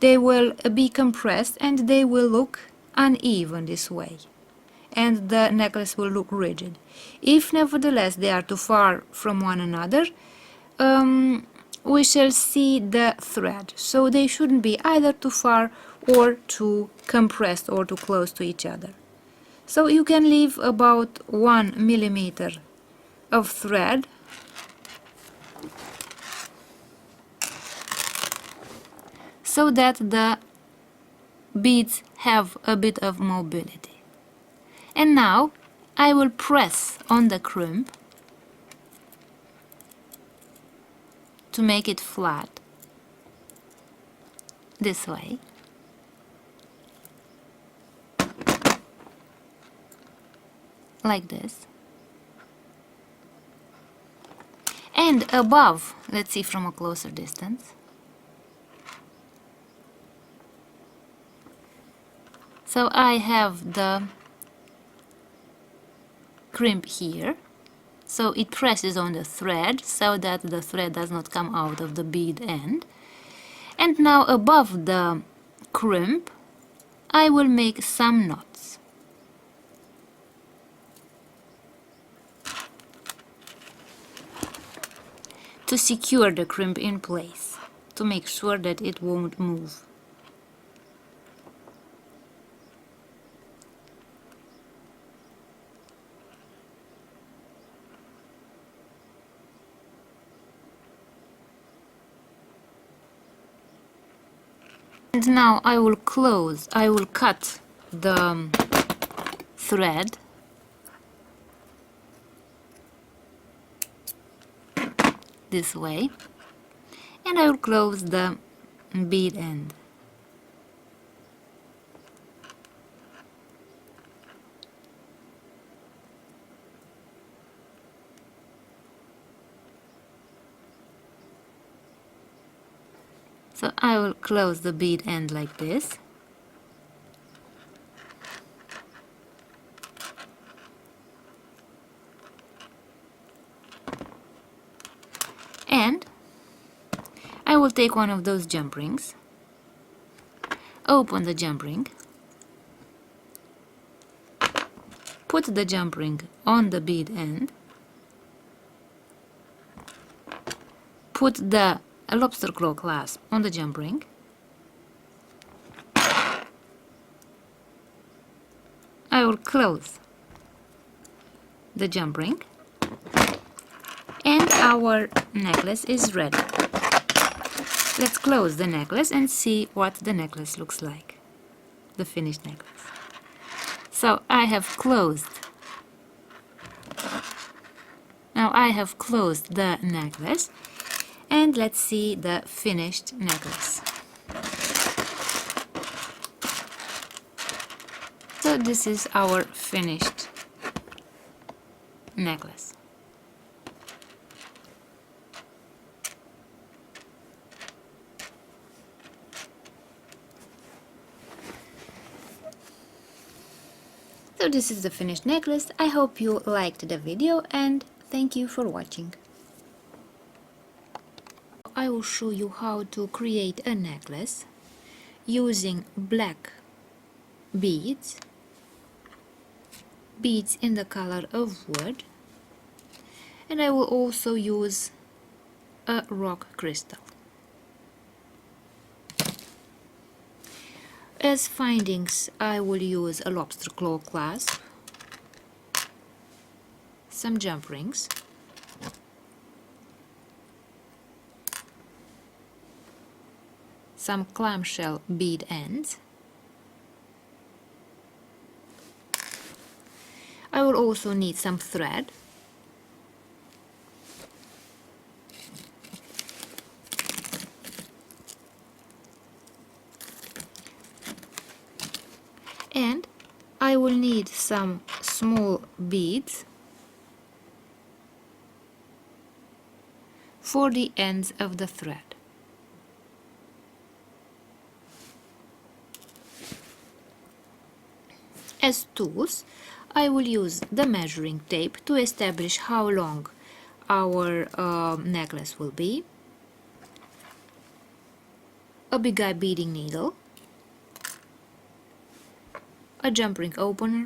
they will be compressed and they will look uneven this way, and the necklace will look rigid. If nevertheless they are too far from one another, we shall see the thread, so they shouldn't be either too far or too compressed or too close to each other. So you can leave about 1 millimeter of thread so that the beads have a bit of mobility. And now I will press on the crimp to make it flat this way. Like this. And above, let's see from a closer distance. So I have the crimp here, so it presses on the thread so that the thread does not come out of the bead end. And now above the crimp I will make some knots. To secure the crimp in place, to make sure that it won't move. And now I will cut the thread this way, and I will close the bead end. So I will close the bead end like this. And I will take one of those jump rings, open the jump ring, put the jump ring on the bead end, put the lobster claw clasp on the jump ring, I will close the jump ring, and our necklace is ready. Let's close the necklace and see what the necklace looks like, the finished necklace. So I have closed. Now I have closed the necklace, and let's see the finished necklace. So this is our finished necklace. So this is the finished necklace. I hope you liked the video and thank you for watching. I will show you how to create a necklace using black beads in the color of wood, and I will also use a rock crystal. As findings, I will use a lobster claw clasp, some jump rings, some clamshell bead ends. I will also need some thread, and I will need some small beads for the ends of the thread. As tools, I will use the measuring tape to establish how long our necklace will be, a big eye beading needle, a jump ring opener,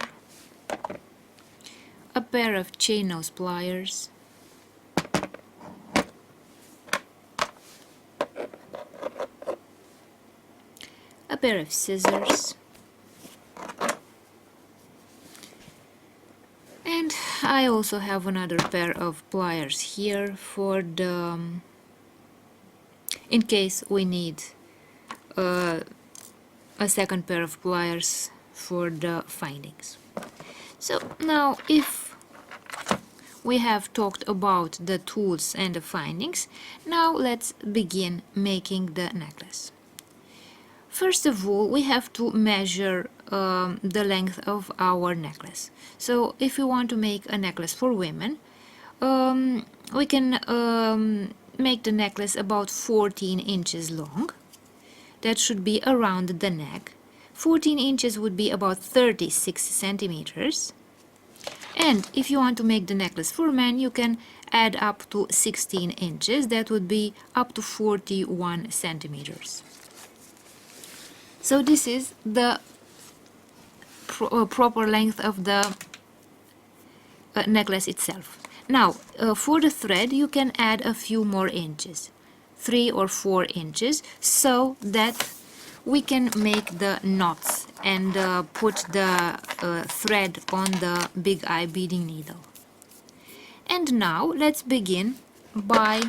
a pair of chain nose pliers, a pair of scissors, and I also have another pair of pliers here for the in case we need a second pair of pliers for the findings. So now, if we have talked about the tools and the findings, now let's begin making the necklace. First of all, we have to measure the length of our necklace. So if we want to make a necklace for women, we can make the necklace about 14 inches long. That should be around the neck. 14 inches would be about 36 centimeters. And if you want to make the necklace for men, you can add up to 16 inches. That would be up to 41 centimeters. So this is the proper length of the necklace itself. Now, for the thread, you can add a few more inches, 3 or 4 inches, so that we can make the knots and put the thread on the big eye beading needle. And now let's begin by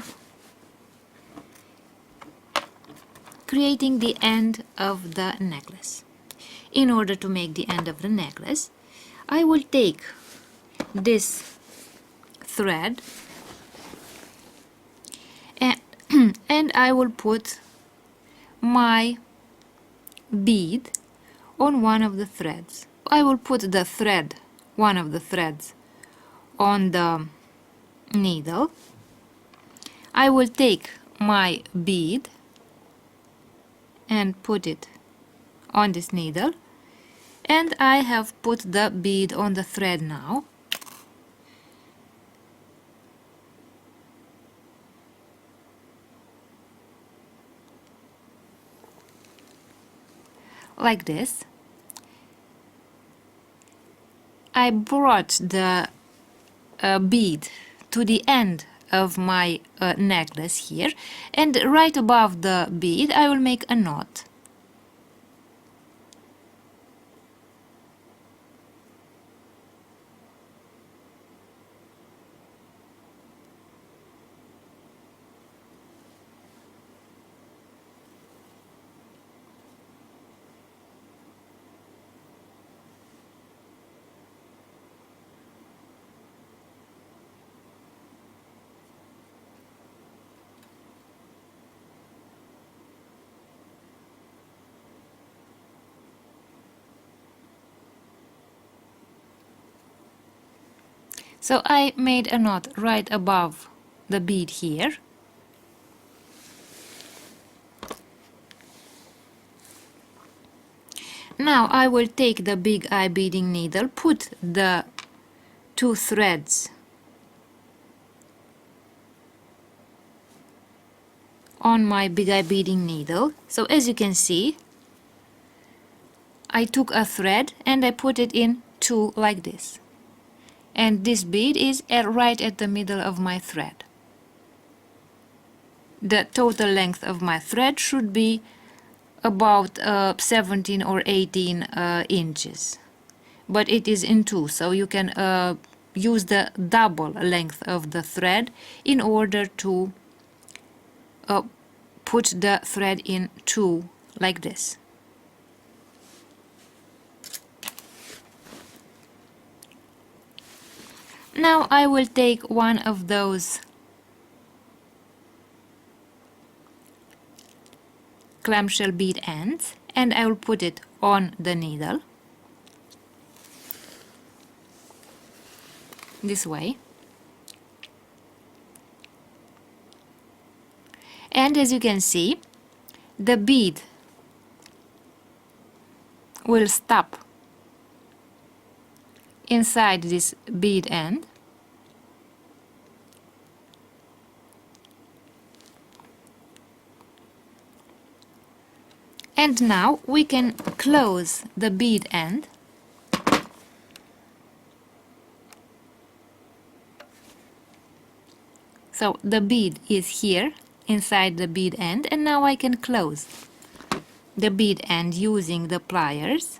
creating the end of the necklace. In order to make the end of the necklace, I will take this thread and I will put my bead on one of the threads. I will put the thread, one of the threads, on the needle. I will take my bead and put it on this needle, and I have put the bead on the thread now. Like this. I brought the bead to the end of my necklace here, and right above the bead I will make a knot. So I made a knot right above the bead here. Now I will take the big eye beading needle, put the two threads on my big eye beading needle. So as you can see, I took a thread and I put it in two like this. And this bead is right at the middle of my thread. The total length of my thread should be about 17 or 18 inches, but it is in two, so you can use the double length of the thread in order to put the thread in two like this. Now I will take one of those clamshell bead ends and I will put it on the needle this way. And as you can see, the bead will stop inside this bead end, And now we can close the bead end. So the bead is here inside the bead end, and now I can close the bead end using the pliers.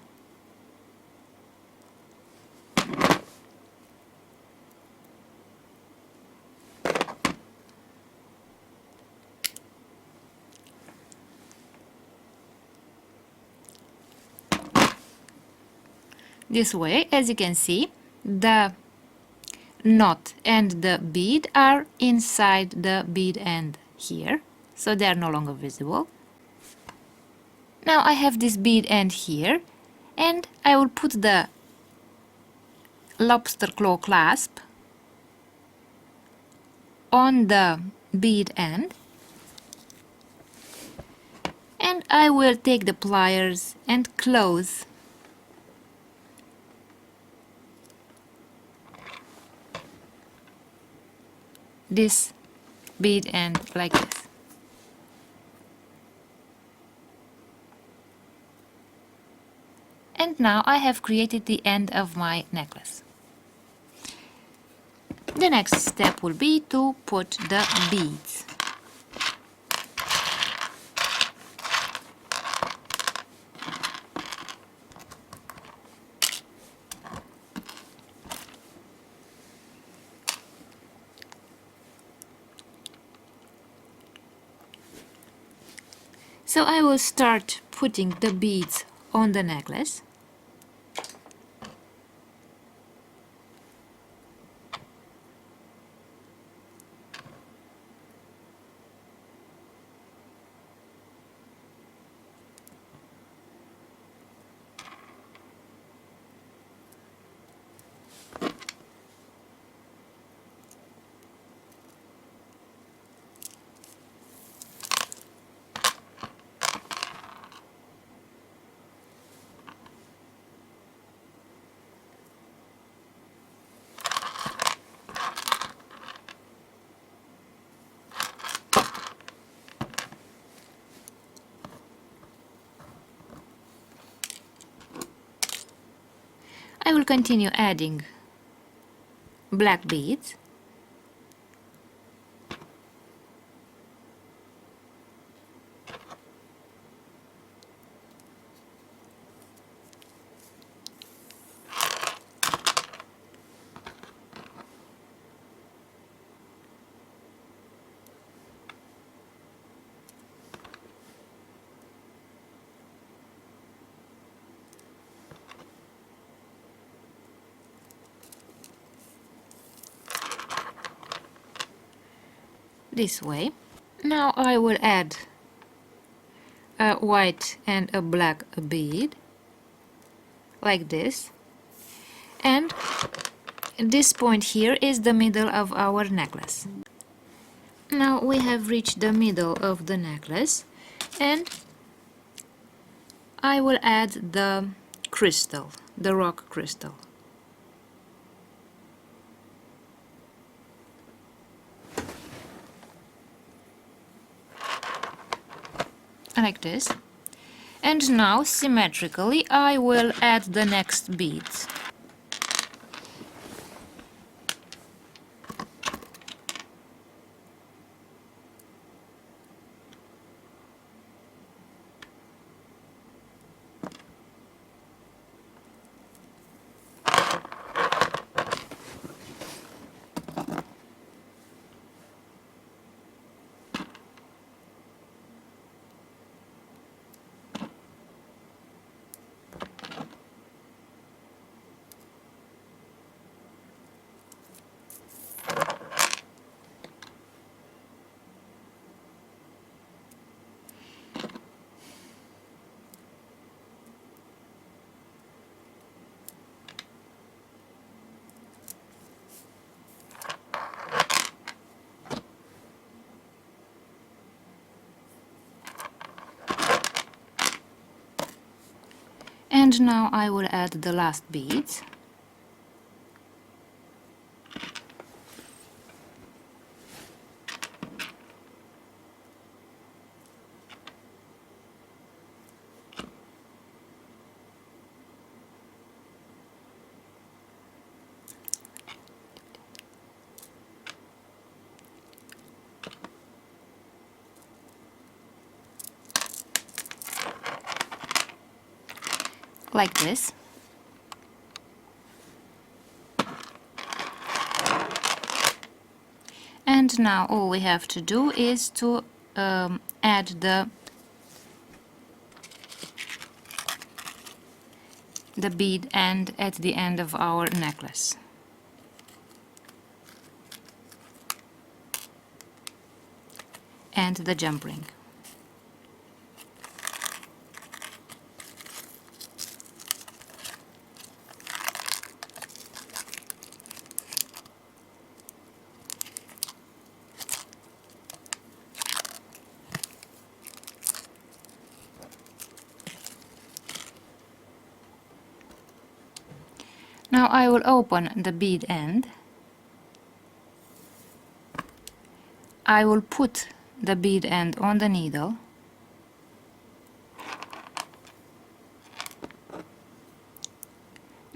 This way, as you can see, the knot and the bead are inside the bead end here, so they are no longer visible. Now I have this bead end here, and I will put the lobster claw clasp on the bead end, and I will take the pliers and close this bead end like this. And now I have created the end of my necklace. The next step will be to put the beads. So I will start putting the beads on the necklace. I will continue adding black beads. This way. Now I will add a white and a black bead like this, and this point here is the middle of our necklace. Now we have reached the middle of the necklace, and I will add the crystal, the rock crystal. Like this. And now symmetrically I will add the next beads. And now I will add the last beads. like this. And now all we have to do is to add the bead end at the end of our necklace. And the jump ring. Now I will open the bead end. I will put the bead end on the needle.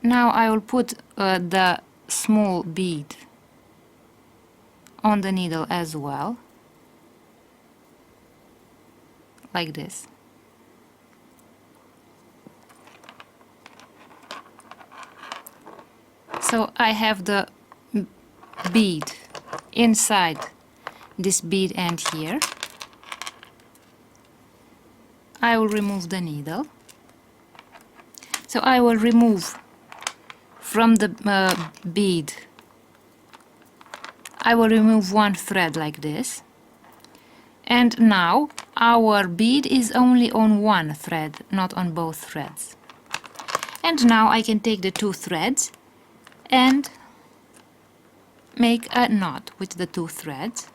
Now I will put the small bead on the needle as well, like this. So I have the bead inside this bead end here. I will remove the needle. So I will remove from the bead, I will remove one thread like this. And now our bead is only on one thread, not on both threads. And now I can take the two threads and make a knot with the two threads.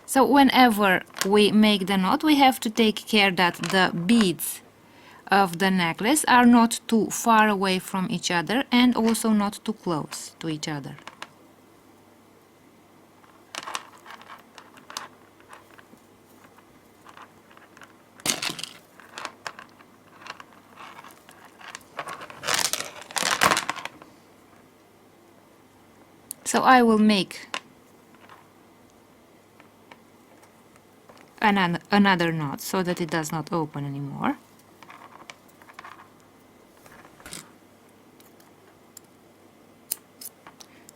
So whenever we make the knot, we have to take care that the beads of the necklace are not too far away from each other and also not too close to each other. So I will make another knot so that it does not open anymore.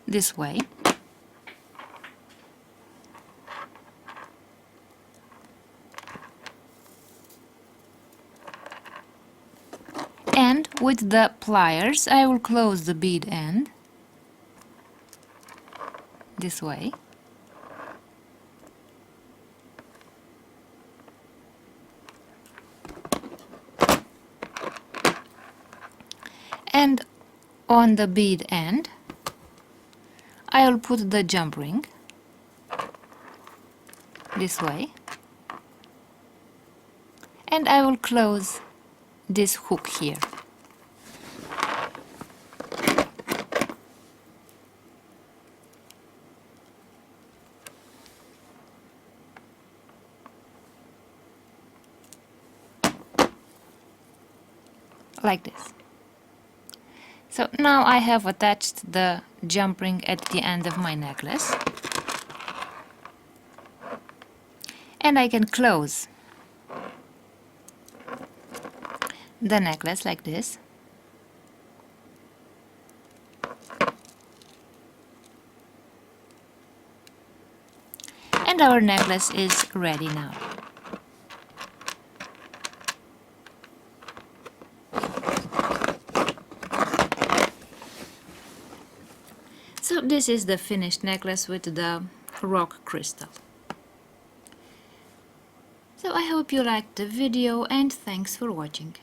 This way. And with the pliers I will close the bead end this way. And on the bead end I will put the jump ring this way, and I will close this hook here. Like this. So now I have attached the jump ring at the end of my necklace, and I can close the necklace like this. And our necklace is ready now. So this is the finished necklace with the rock crystal. So I hope you liked the video and thanks for watching.